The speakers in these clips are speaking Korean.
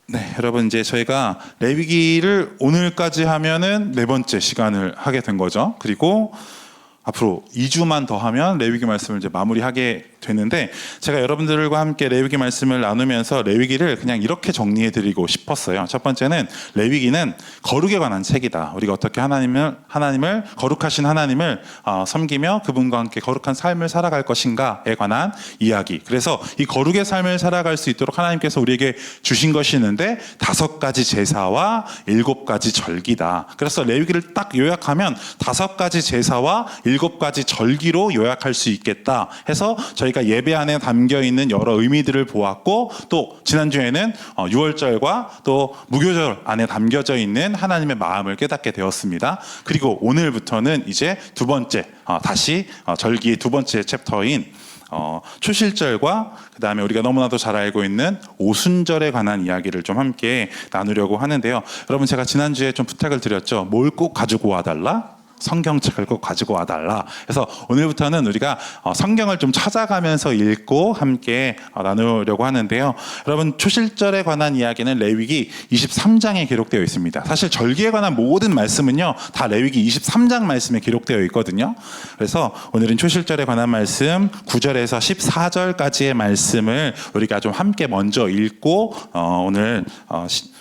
네, 여러분 이제 저희가 레위기를 오늘까지 하면은 네 번째 시간을 하게 된 거죠. 그리고 앞으로 2주만 더 하면 레위기 말씀을 이제 마무리하게 되는데, 제가 여러분들과 함께 레위기 말씀을 나누면서 레위기를 그냥 이렇게 정리해 드리고 싶었어요. 첫 번째는 레위기는 거룩에 관한 책이다. 우리가 어떻게 하나님을 거룩하신 하나님을 섬기며 그분과 함께 거룩한 삶을 살아갈 것인가에 관한 이야기. 그래서 이 거룩의 삶을 살아갈 수 있도록 하나님께서 우리에게 주신 것이 있는데 5가지 제사와 7가지 절기다. 그래서 레위기를 딱 요약하면 5가지 제사와 7가지 절기로 요약할 수 있겠다 해서 저희가 예배 안에 담겨 있는 여러 의미들을 보았고, 또 지난주에는 유월절과 또 무교절 안에 담겨져 있는 하나님의 마음을 깨닫게 되었습니다. 그리고 오늘부터는 이제 두 번째, 다시 절기의 두 번째 챕터인 초실절과 그 다음에 우리가 너무나도 잘 알고 있는 오순절에 관한 이야기를 좀 함께 나누려고 하는데요. 여러분, 제가 지난주에 좀 부탁을 드렸죠. 뭘 꼭 가지고 와달라? 성경책을 꼭 가지고 와달라. 그래서 오늘부터는 우리가 성경을 좀 찾아가면서 읽고 함께 나누려고 하는데요. 여러분, 초실절에 관한 이야기는 레위기 23장에 기록되어 있습니다. 사실 절기에 관한 모든 말씀은요, 다 레위기 23장 말씀에 기록되어 있거든요. 그래서 오늘은 초실절에 관한 말씀 9절에서 14절까지의 말씀을 우리가 좀 함께 먼저 읽고 오늘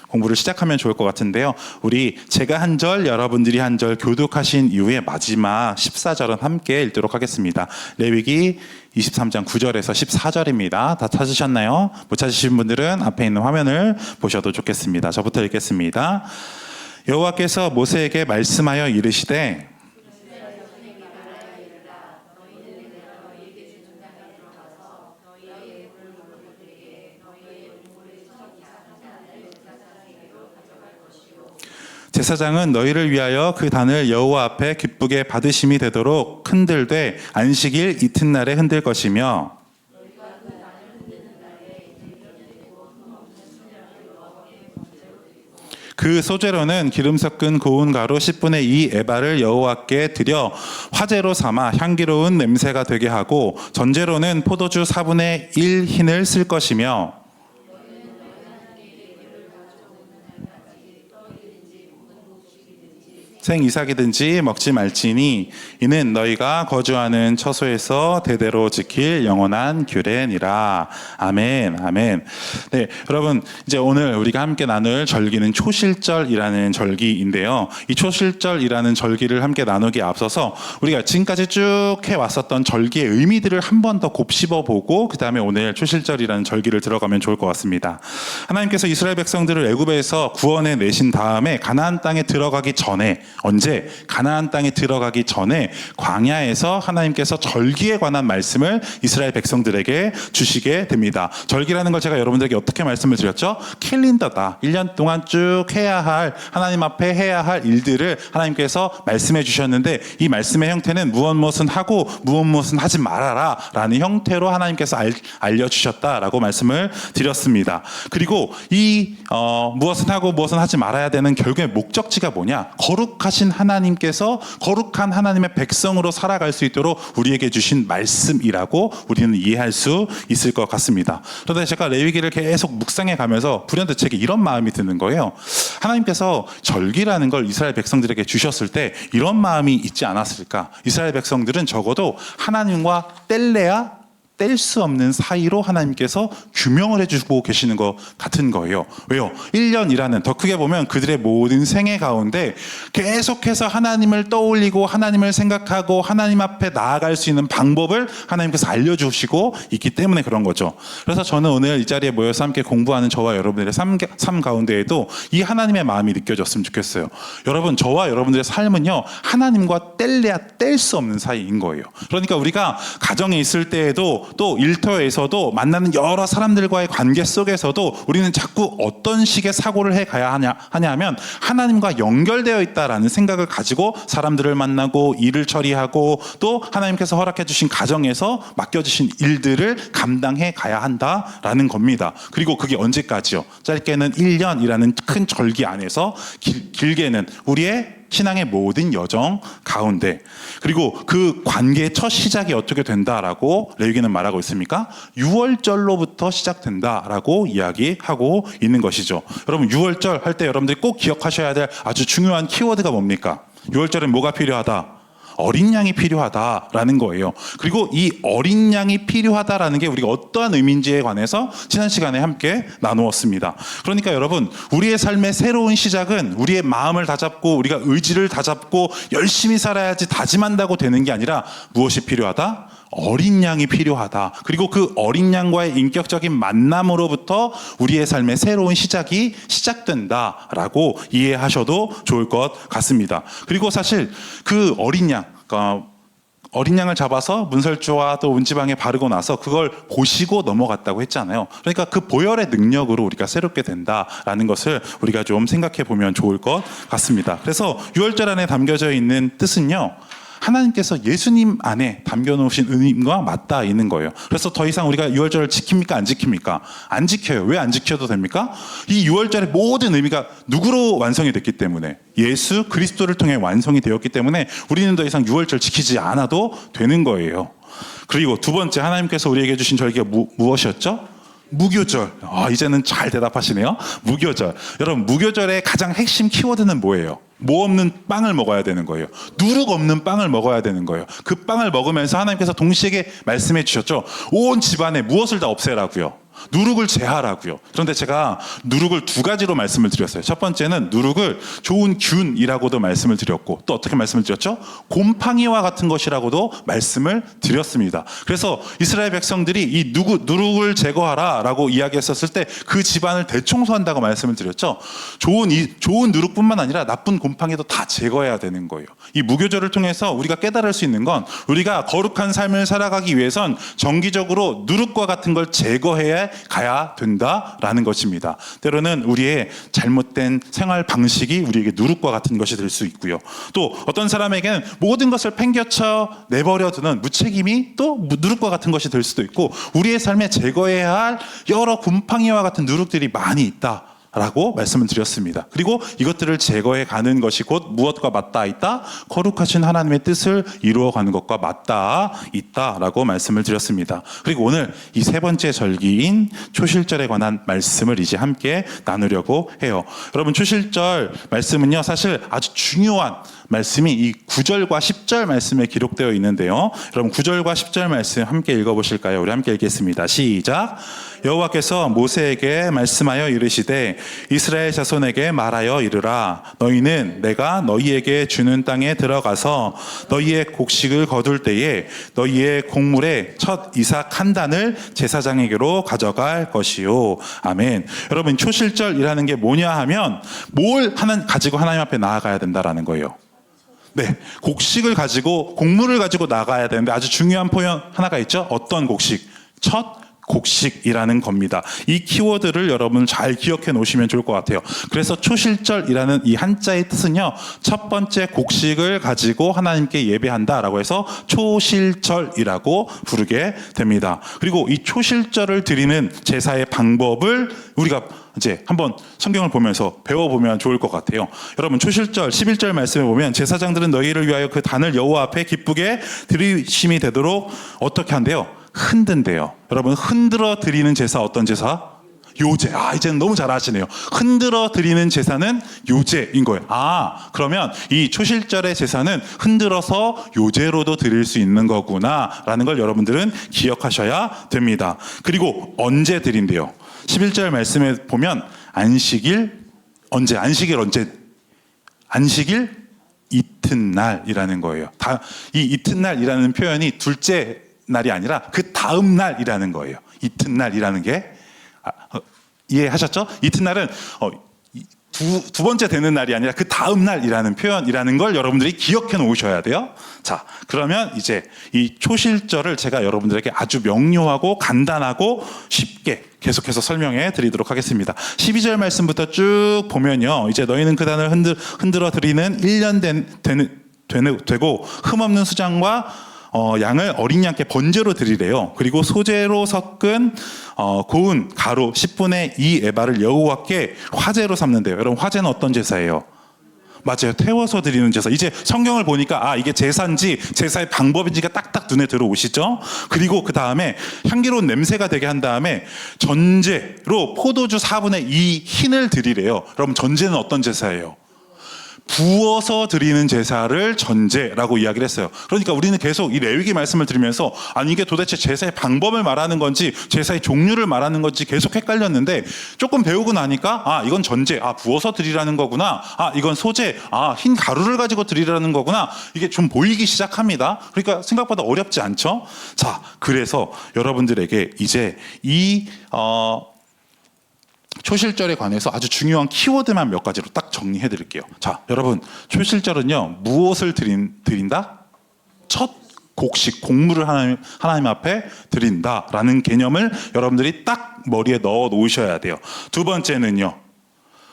공부를 시작하면 좋을 것 같은데요. 우리 제가 한 절, 여러분들이 한 절 교독하신 이후에 마지막 14절은 함께 읽도록 하겠습니다. 레위기 23장 9절에서 14절입니다. 다 찾으셨나요? 못 찾으신 분들은 앞에 있는 화면을 보셔도 좋겠습니다. 저부터 읽겠습니다. 여호와께서 모세에게 말씀하여 이르시되 제사장은 너희를 위하여 그 단을 여호와 앞에 기쁘게 받으심이 되도록 흔들되 안식일 이튿날에 흔들 것이며, 그 소재로는 기름 섞은 고운 가루 10분의 2 에바를 여호와께 드려 화제로 삼아 향기로운 냄새가 되게 하고, 전제로는 포도주 4분의 1 흰을 쓸 것이며, 생 이삭이든지 먹지 말지니 이는 너희가 거주하는 처소에서 대대로 지킬 영원한 규례니라. 아멘, 아멘. 네, 여러분, 이제 오늘 우리가 함께 나눌 절기는 초실절이라는 절기인데요. 이 초실절이라는 절기를 함께 나누기에 앞서서 우리가 지금까지 쭉 해왔었던 절기의 의미들을 한 번 더 곱씹어 보고 그 다음에 오늘 초실절이라는 절기를 들어가면 좋을 것 같습니다. 하나님께서 이스라엘 백성들을 애굽에서 구원해 내신 다음에 가나안 땅에 들어가기 전에, 언제? 가나안 땅에 들어가기 전에 광야에서 하나님께서 절기에 관한 말씀을 이스라엘 백성들에게 주시게 됩니다. 절기라는 걸 제가 여러분들에게 어떻게 말씀을 드렸죠? 캘린더다. 1년 동안 쭉 해야 할, 하나님 앞에 해야 할 일들을 하나님께서 말씀해 주셨는데, 이 말씀의 형태는 무엇은 하고 무엇은 하지 말아라 라는 형태로 하나님께서 알려주셨다라고 말씀을 드렸습니다. 그리고 이 무엇은 하고 무엇은 하지 말아야 되는 결국의 목적지가 뭐냐? 거룩하신 하나님께서 거룩한 하나님의 백성으로 살아갈 수 있도록 우리에게 주신 말씀이라고 우리는 이해할 수 있을 것 같습니다. 그런데 제가 레위기를 계속 묵상해 가면서 불현듯 제게 이런 마음이 드는 거예요. 하나님께서 절기라는 걸 이스라엘 백성들에게 주셨을 때 이런 마음이 있지 않았을까? 이스라엘 백성들은 적어도 하나님과 뗄래야 뗄 수 없는 사이로 하나님께서 규명을 해주고 계시는 것 같은 거예요. 왜요? 1년이라는, 더 크게 보면 그들의 모든 생애 가운데 계속해서 하나님을 떠올리고 하나님을 생각하고 하나님 앞에 나아갈 수 있는 방법을 하나님께서 알려주시고 있기 때문에 그런 거죠. 그래서 저는 오늘 이 자리에 모여서 함께 공부하는 저와 여러분들의 삶 가운데에도 이 하나님의 마음이 느껴졌으면 좋겠어요. 여러분, 저와 여러분들의 삶은요, 하나님과 뗄래야 뗄 수 없는 사이인 거예요. 그러니까 우리가 가정에 있을 때에도, 또 일터에서도, 만나는 여러 사람들과의 관계 속에서도 우리는 자꾸 어떤 식의 사고를 해가야 하냐면 하나님과 연결되어 있다라는 생각을 가지고 사람들을 만나고 일을 처리하고 또 하나님께서 허락해 주신 가정에서 맡겨주신 일들을 감당해 가야 한다라는 겁니다. 그리고 그게 언제까지요? 짧게는 1년이라는 큰 절기 안에서, 길게는 우리의 신앙의 모든 여정 가운데, 그리고 그 관계의 첫 시작이 어떻게 된다라고 레위기는 말하고 있습니까? 유월절로부터 시작된다라고 이야기하고 있는 것이죠. 여러분, 유월절 할 때 여러분들이 꼭 기억하셔야 될 아주 중요한 키워드가 뭡니까? 유월절엔 뭐가 필요하다? 어린 양이 필요하다라는 거예요. 그리고 이 어린 양이 필요하다라는 게 우리가 어떠한 의미인지에 관해서 지난 시간에 함께 나누었습니다. 그러니까 여러분, 우리의 삶의 새로운 시작은 우리의 마음을 다잡고 우리가 의지를 다잡고 열심히 살아야지 다짐한다고 되는 게 아니라 무엇이 필요하다? 어린 양이 필요하다. 그리고 그 어린 양과의 인격적인 만남으로부터 우리의 삶의 새로운 시작이 시작된다라고 이해하셔도 좋을 것 같습니다. 그리고 사실 그 어린 양, 그러니까 어린 양을 잡아서 문설주와 또 문지방에 바르고 나서 그걸 보시고 넘어갔다고 했잖아요. 그러니까 그 보혈의 능력으로 우리가 새롭게 된다라는 것을 우리가 좀 생각해 보면 좋을 것 같습니다. 그래서 유월절 안에 담겨져 있는 뜻은요, 하나님께서 예수님 안에 담겨놓으신 의미와 맞닿아 있는 거예요. 그래서 더 이상 우리가 유월절을 지킵니까? 안 지킵니까? 안 지켜요. 왜 안 지켜도 됩니까? 이 유월절의 모든 의미가 누구로 완성이 됐기 때문에, 예수 그리스도를 통해 완성이 되었기 때문에 우리는 더 이상 유월절 지키지 않아도 되는 거예요. 그리고 두 번째, 하나님께서 우리에게 주신 절기가 무엇이었죠? 무교절. 이제는 잘 대답하시네요. 무교절. 여러분, 무교절의 가장 핵심 키워드는 뭐예요? 뭐 없는 빵을 먹어야 되는 거예요. 누룩 없는 빵을 먹어야 되는 거예요. 그 빵을 먹으면서 하나님께서 동시에 말씀해 주셨죠. 온 집안에 무엇을 다 없애라고요? 누룩을 제하라고요. 그런데 제가 누룩을 두 가지로 말씀을 드렸어요. 첫 번째는 누룩을 좋은 균이라고도 말씀을 드렸고, 또 어떻게 말씀을 드렸죠? 곰팡이와 같은 것이라고도 말씀을 드렸습니다. 그래서 이스라엘 백성들이 이 누룩을 제거하라라고 이야기했었을 때 그 집안을 대청소한다고 말씀을 드렸죠. 좋은 누룩뿐만 아니라 나쁜 곰팡이도 다 제거해야 되는 거예요. 이 무교절을 통해서 우리가 깨달을 수 있는 건, 우리가 거룩한 삶을 살아가기 위해선 정기적으로 누룩과 같은 걸 제거해야 가야 된다라는 것입니다. 때로는 우리의 잘못된 생활 방식이 우리에게 누룩과 같은 것이 될 수 있고요. 또 어떤 사람에게는 모든 것을 팽개쳐 내버려 두는 무책임이 또 누룩과 같은 것이 될 수도 있고, 우리의 삶에 제거해야 할 여러 곰팡이와 같은 누룩들이 많이 있다 라고 말씀을 드렸습니다. 그리고 이것들을 제거해 가는 것이 곧 무엇과 맞닿아 있다? 거룩하신 하나님의 뜻을 이루어가는 것과 맞닿아 있다라고 말씀을 드렸습니다. 그리고 오늘 이 세 번째 절기인 초실절에 관한 말씀을 이제 함께 나누려고 해요. 여러분, 초실절 말씀은요, 사실 아주 중요한 말씀이 이 9절과 10절 말씀에 기록되어 있는데요. 여러분, 9절과 10절 말씀 함께 읽어보실까요? 우리 함께 읽겠습니다. 시작. 여호와께서 모세에게 말씀하여 이르시되 이스라엘 자손에게 말하여 이르라. 너희는 내가 너희에게 주는 땅에 들어가서 너희의 곡식을 거둘 때에 너희의 곡물의 첫 이삭 한 단을 제사장에게로 가져갈 것이요. 아멘. 여러분, 초실절이라는 게 뭐냐 하면 뭘 가지고 하나님 앞에 나아가야 된다라는 거예요. 네, 곡식을 가지고, 곡물을 가지고 나가야 되는데 아주 중요한 표현 하나가 있죠. 어떤 곡식? 첫 곡식이라는 겁니다. 이 키워드를 여러분 잘 기억해 놓으시면 좋을 것 같아요. 그래서 초실절이라는 이 한자의 뜻은요, 첫 번째 곡식을 가지고 하나님께 예배한다라고 해서 초실절이라고 부르게 됩니다. 그리고 이 초실절을 드리는 제사의 방법을 우리가 이제 한번 성경을 보면서 배워보면 좋을 것 같아요. 여러분, 초실절 11절 말씀에 보면 제사장들은 너희를 위하여 그 단을 여호와 앞에 기쁘게 드리심이 되도록 어떻게 한대요? 흔든대요. 여러분, 흔들어 드리는 제사 어떤 제사? 요제. 이제는 너무 잘 아시네요. 흔들어 드리는 제사는 요제인 거예요. 그러면 이 초실절의 제사는 흔들어서 요제로도 드릴 수 있는 거구나라는 걸 여러분들은 기억하셔야 됩니다. 그리고 언제 드린대요? 11절 말씀에 보면 안식일 언제? 안식일 이튿날이라는 거예요. 이 이튿날이라는 표현이 둘째 날이 아니라 그 다음 날이라는 거예요. 이튿날이라는 게 이해하셨죠? 이튿날은 두 번째 되는 날이 아니라 그 다음 날이라는 표현이라는 걸 여러분들이 기억해 놓으셔야 돼요. 자, 그러면 이제 이 초실절을 제가 여러분들에게 아주 명료하고 간단하고 쉽게 계속해서 설명해 드리도록 하겠습니다. 12절 말씀부터 쭉 보면요, 이제 너희는 그 단을 흔들어 드리는 1년 되고 흠없는 수장과 양을 어린 양께 번제로 드리래요. 그리고 소재로 섞은 고운 가루 10분의 2 에바를 여호와께 화제로 삼는데요. 여러분, 화제는 어떤 제사예요? 맞아요. 태워서 드리는 제사. 이제 성경을 보니까 이게 제사인지 제사의 방법인지가 딱딱 눈에 들어오시죠? 그리고 그 다음에 향기로운 냄새가 되게 한 다음에 전제로 포도주 4분의 2 흰을 드리래요. 여러분 전제는 어떤 제사예요? 부어서 드리는 제사를 전제라고 이야기를 했어요. 그러니까 우리는 계속 이 레위기 말씀을 들으면서 아니 이게 도대체 제사의 방법을 말하는 건지 제사의 종류를 말하는 건지 계속 헷갈렸는데 조금 배우고 나니까 이건 전제, 부어서 드리라는 거구나, 이건 소제, 흰 가루를 가지고 드리라는 거구나, 이게 좀 보이기 시작합니다. 그러니까 생각보다 어렵지 않죠? 자, 그래서 여러분들에게 이제 이 초실절에 관해서 아주 중요한 키워드만 몇 가지로 딱 정리해 드릴게요. 자, 여러분, 초실절은요, 무엇을 드린다? 첫 곡식, 곡물을 하나님 앞에 드린다라는 개념을 여러분들이 딱 머리에 넣어 놓으셔야 돼요. 두 번째는요,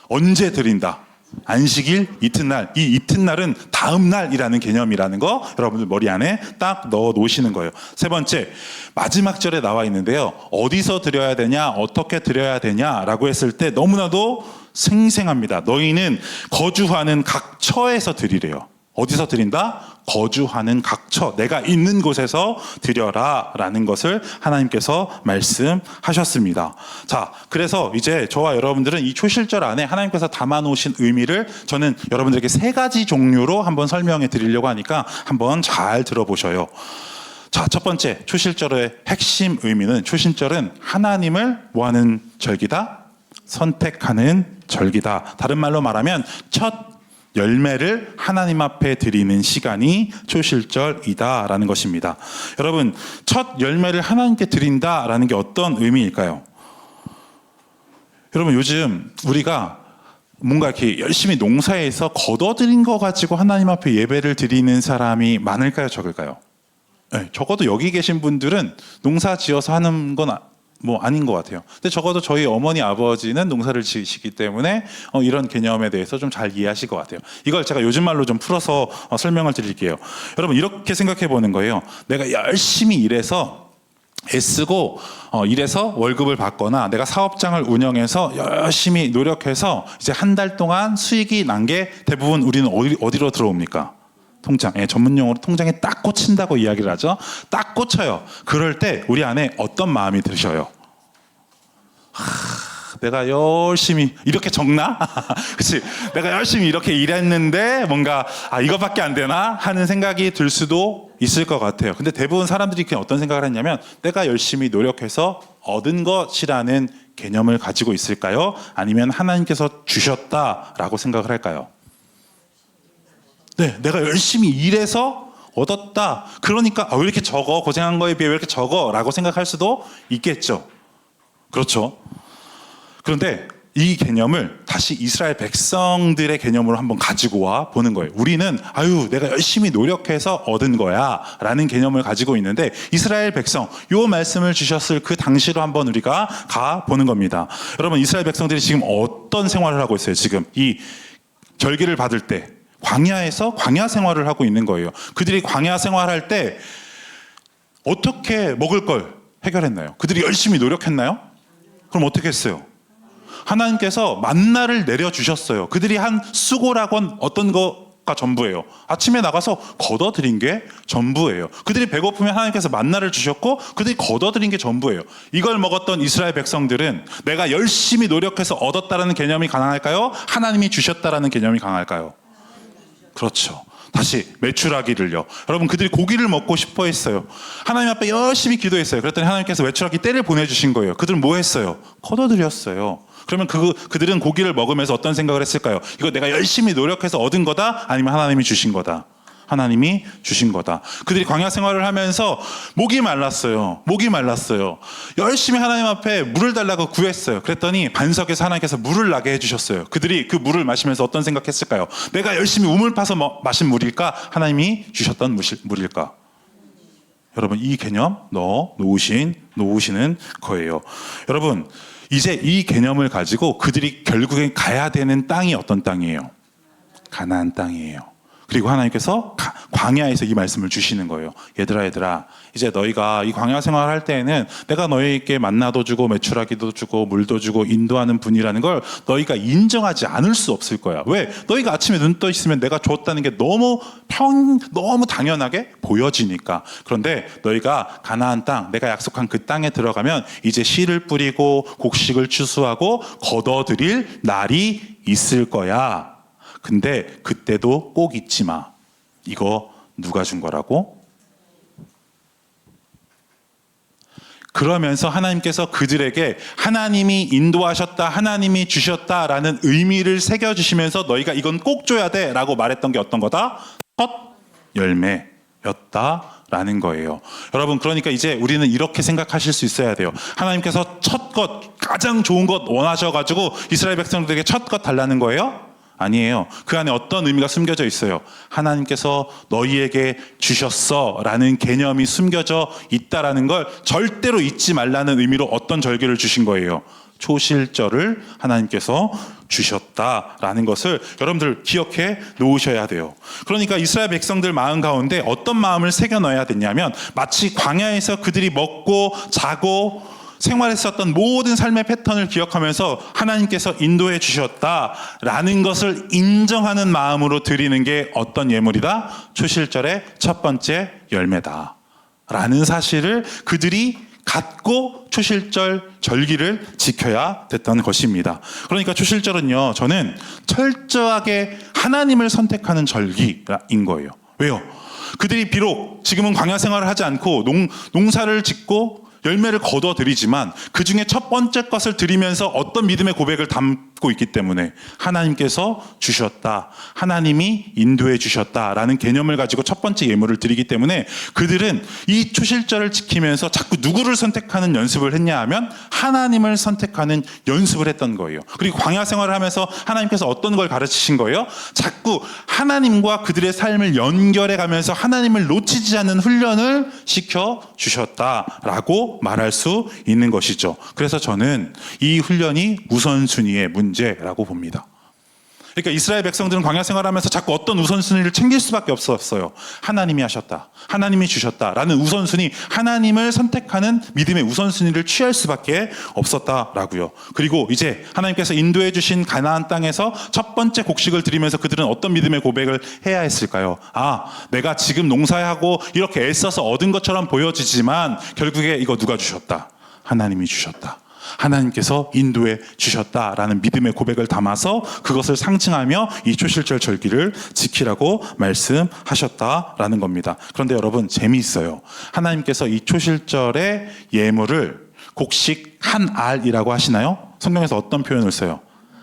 언제 드린다? 안식일, 이튿날. 이 이튿날은 다음 날이라는 개념이라는 거 여러분들 머리 안에 딱 넣어 놓으시는 거예요. 세 번째, 마지막 절에 나와 있는데요. 어디서 드려야 되냐, 어떻게 드려야 되냐라고 했을 때 너무나도 생생합니다. 너희는 거주하는 각 처에서 드리래요. 어디서 드린다? 거주하는 각 처, 내가 있는 곳에서 드려라 라는 것을 하나님께서 말씀하셨습니다. 자, 그래서 이제 저와 여러분들은 이 초실절 안에 하나님께서 담아놓으신 의미를 저는 여러분들에게 3가지 종류로 한번 설명해 드리려고 하니까 한번 잘 들어보셔요. 자, 첫 번째, 초실절의 핵심 의미는, 초실절은 하나님을 뭐하는 절기다? 선택하는 절기다. 다른 말로 말하면 첫 열매를 하나님 앞에 드리는 시간이 초실절이다라는 것입니다. 여러분, 첫 열매를 하나님께 드린다라는 게 어떤 의미일까요? 여러분, 요즘 우리가 뭔가 이렇게 열심히 농사에서 걷어들인 거 가지고 하나님 앞에 예배를 드리는 사람이 많을까요, 적을까요? 네, 적어도 여기 계신 분들은 농사 지어서 하는 건 아닌 것 같아요. 근데 적어도 저희 어머니 아버지는 농사를 지으시기 때문에 이런 개념에 대해서 좀 잘 이해하실 것 같아요. 이걸 제가 요즘 말로 좀 풀어서 설명을 드릴게요. 여러분, 이렇게 생각해 보는 거예요. 내가 열심히 일해서 애쓰고 일해서 월급을 받거나 내가 사업장을 운영해서 열심히 노력해서 이제 한 달 동안 수익이 난 게 대부분 우리는 어디로 들어옵니까? 통장, 전문 용어로 통장에 딱 꽂힌다고 이야기를 하죠. 딱 꽂혀요. 그럴 때 우리 안에 어떤 마음이 드셔요? 내가 열심히 이렇게 적나? 그치? 내가 열심히 이렇게 일했는데 뭔가 이것밖에 안 되나? 하는 생각이 들 수도 있을 것 같아요. 근데 대부분 사람들이 그냥 어떤 생각을 했냐면 내가 열심히 노력해서 얻은 것이라는 개념을 가지고 있을까요? 아니면 하나님께서 주셨다라고 생각을 할까요? 네, 내가 열심히 일해서 얻었다. 그러니까 왜 이렇게 적어? 고생한 거에 비해 왜 이렇게 적어? 라고 생각할 수도 있겠죠. 그렇죠. 그런데 이 개념을 다시 이스라엘 백성들의 개념으로 한번 가지고 와 보는 거예요. 우리는 내가 열심히 노력해서 얻은 거야 라는 개념을 가지고 있는데 이스라엘 백성, 요 말씀을 주셨을 그 당시로 한번 우리가 가 보는 겁니다. 여러분, 이스라엘 백성들이 지금 어떤 생활을 하고 있어요? 지금 이 절기를 받을 때 광야에서 광야 생활을 하고 있는 거예요. 그들이 광야 생활할 때 어떻게 먹을 걸 해결했나요? 그들이 열심히 노력했나요? 그럼 어떻게 했어요? 하나님께서 만나를 내려주셨어요. 그들이 한 수고라곤 어떤 거가 전부예요. 아침에 나가서 걷어들인 게 전부예요. 그들이 배고프면 하나님께서 만나를 주셨고 그들이 걷어들인 게 전부예요. 이걸 먹었던 이스라엘 백성들은 내가 열심히 노력해서 얻었다라는 개념이 강할까요? 하나님이 주셨다라는 개념이 강할까요? 그렇죠. 다시 메추라기를요. 여러분, 그들이 고기를 먹고 싶어 했어요. 하나님 앞에 열심히 기도했어요. 그랬더니 하나님께서 메추라기 떼를 보내주신 거예요. 그들은 뭐 했어요? 걷어들였어요. 그러면 그들은 고기를 먹으면서 어떤 생각을 했을까요? 이거 내가 열심히 노력해서 얻은 거다? 아니면 하나님이 주신 거다? 하나님이 주신 거다. 그들이 광야 생활을 하면서 목이 말랐어요. 열심히 하나님 앞에 물을 달라고 구했어요. 그랬더니 반석에서 하나님께서 물을 나게 해주셨어요. 그들이 그 물을 마시면서 어떤 생각했을까요? 내가 열심히 우물 파서 마신 물일까? 하나님이 주셨던 물일까? 여러분, 이 개념 놓으시는 거예요. 여러분, 이제 이 개념을 가지고 그들이 결국엔 가야 되는 땅이 어떤 땅이에요? 가나안 땅이에요. 그리고 하나님께서 광야에서 이 말씀을 주시는 거예요. 얘들아, 이제 너희가 이 광야 생활할 때에는 내가 너희에게 만나도 주고 메추라기도 주고 물도 주고 인도하는 분이라는 걸 너희가 인정하지 않을 수 없을 거야. 왜? 너희가 아침에 눈 떠 있으면 내가 줬다는 게 너무 당연하게 보여지니까. 그런데 너희가 가나안 땅, 내가 약속한 그 땅에 들어가면 이제 씨를 뿌리고 곡식을 추수하고 거둬들일 날이 있을 거야. 근데 그때도 꼭 잊지 마. 이거 누가 준 거라고? 그러면서 하나님께서 그들에게 하나님이 인도하셨다, 하나님이 주셨다라는 의미를 새겨주시면서 너희가 이건 꼭 줘야 돼 라고 말했던 게 어떤 거다? 첫 열매였다라는 거예요. 여러분, 그러니까 이제 우리는 이렇게 생각하실 수 있어야 돼요. 하나님께서 첫 것, 가장 좋은 것 원하셔가지고 이스라엘 백성들에게 첫 것 달라는 거예요? 아니에요. 그 안에 어떤 의미가 숨겨져 있어요. 하나님께서 너희에게 주셨어 라는 개념이 숨겨져 있다라는 걸 절대로 잊지 말라는 의미로 어떤 절기를 주신 거예요. 초실절을 하나님께서 주셨다라는 것을 여러분들 기억해 놓으셔야 돼요. 그러니까 이스라엘 백성들 마음 가운데 어떤 마음을 새겨 넣어야 되냐면 마치 광야에서 그들이 먹고 자고 생활했었던 모든 삶의 패턴을 기억하면서 하나님께서 인도해 주셨다라는 것을 인정하는 마음으로 드리는 게 어떤 예물이다? 초실절의 첫 번째 열매다 라는 사실을 그들이 갖고 초실절 절기를 지켜야 됐던 것입니다. 그러니까 초실절은요, 저는 철저하게 하나님을 선택하는 절기인 거예요. 왜요? 그들이 비록 지금은 광야 생활을 하지 않고 농사를 짓고 열매를 거둬들이지만 그 중에 첫 번째 것을 드리면서 어떤 믿음의 고백을 담고 있기 때문에 하나님께서 주셨다, 하나님이 인도해 주셨다라는 개념을 가지고 첫 번째 예물을 드리기 때문에 그들은 이 초실절을 지키면서 자꾸 누구를 선택하는 연습을 했냐 하면 하나님을 선택하는 연습을 했던 거예요. 그리고 광야 생활을 하면서 하나님께서 어떤 걸 가르치신 거예요? 자꾸 하나님과 그들의 삶을 연결해 가면서 하나님을 놓치지 않는 훈련을 시켜 주셨다라고 말할 수 있는 것이죠. 그래서 저는 이 훈련이 우선순위의 문제라고 봅니다. 그러니까 이스라엘 백성들은 광야 생활하면서 자꾸 어떤 우선순위를 챙길 수밖에 없었어요. 하나님이 하셨다, 하나님이 주셨다라는 우선순위, 하나님을 선택하는 믿음의 우선순위를 취할 수밖에 없었다라고요. 그리고 이제 하나님께서 인도해 주신 가나안 땅에서 첫 번째 곡식을 드리면서 그들은 어떤 믿음의 고백을 해야 했을까요? 아, 내가 지금 농사하고 이렇게 애써서 얻은 것처럼 보여지지만 결국에 이거 누가 주셨다? 하나님이 주셨다, 하나님께서 인도해 주셨다라는 믿음의 고백을 담아서 그것을 상징하며 이 초실절 절기를 지키라고 말씀하셨다라는 겁니다. 그런데 여러분, 재미있어요. 하나님께서 이 초실절의 예물을 곡식 한 알이라고 하시나요? 성경에서 어떤 표현을 써요?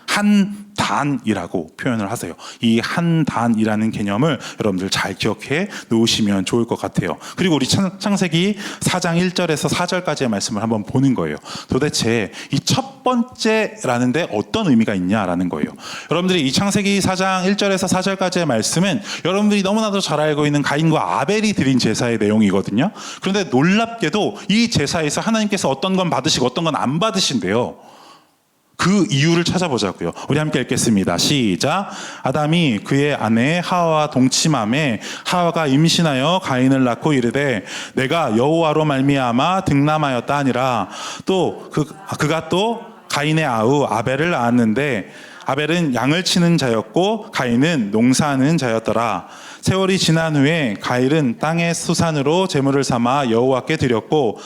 한 단이라고 표현을 하세요. 이 한 단이라는 개념을 여러분들 잘 기억해 놓으시면 좋을 것 같아요. 그리고 우리 창세기 4장 1절에서 4절까지의 말씀을 한번 보는 거예요. 도대체 이 첫 번째라는 데 어떤 의미가 있냐라는 거예요. 여러분들이 이 창세기 4장 1절에서 4절까지의 말씀은 여러분들이 너무나도 잘 알고 있는 가인과 아벨이 드린 제사의 내용이거든요. 그런데 놀랍게도 이 제사에서 하나님께서 어떤 건 받으시고 어떤 건 안 받으신대요. 그 이유를 찾아보자고요. 우리 함께 읽겠습니다. 시작. 아담이 그의 아내 하와와 동침함에 하와가 임신하여 가인을 낳고 이르되 내가 여호와로 말미암아 득남하였다 하니라. 또 그가 또 가인의 아우 아벨을 낳았는데 아벨은 양을 치는 자였고 가인은 농사하는 자였더라. 세월이 지난 후에 가인은 땅의 수산으로 제물을 삼아 여호와께 드렸고